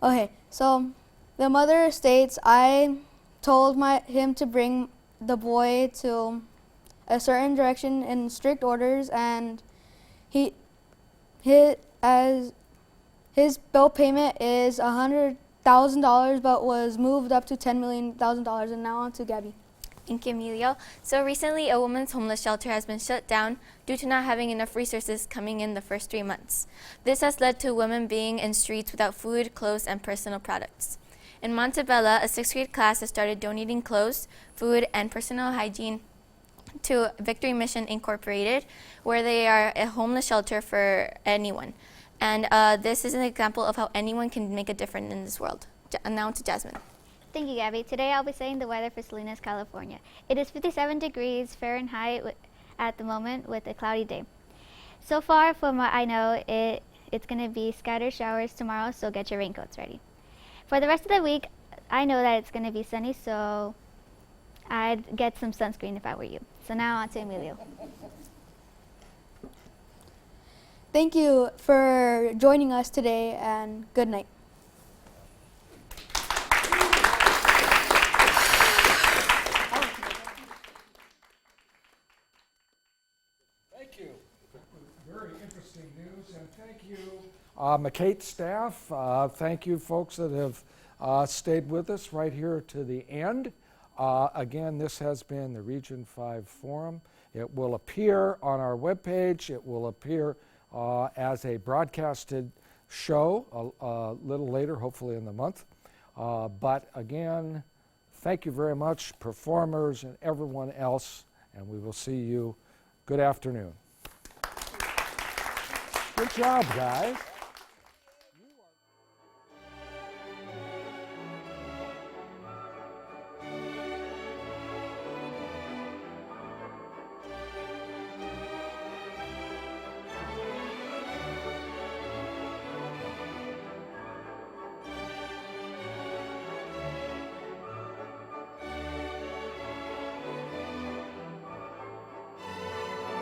okay, so the mother states, I told him to bring the boy to a certain direction in strict orders, and his bill payment is $100,000, but was moved up to $10 million. And now on to Gabby. Thank you, Emilio. So recently, a women's homeless shelter has been shut down due to not having enough resources coming in the first 3 months. This has led to women being in streets without food, clothes, and personal products. In Montebella, a 6th grade class has started donating clothes, food, and personal hygiene to Victory Mission Incorporated, where they are a homeless shelter for anyone. And this is an example of how anyone can make a difference in this world. Now to Jasmine. Thank you, Gabby. Today I'll be saying the weather for Salinas, California. It is 57 degrees Fahrenheit at the moment with a cloudy day. So far, from what I know, it's going to be scattered showers tomorrow, so get your raincoats ready. For the rest of the week, I know that it's going to be sunny, so I'd get some sunscreen if I were you. So now on to Emilio. Thank you for joining us today, and good night. Thank you. Very interesting news, and thank you, McCate staff. Thank you, folks that have stayed with us right here to the end. Again, this has been the Region 5 Forum. It will appear on our webpage. It will appear as a broadcasted show a little later, hopefully in the month. But again, thank you very much, performers and everyone else, and we will see you. Good afternoon. Good job, guys.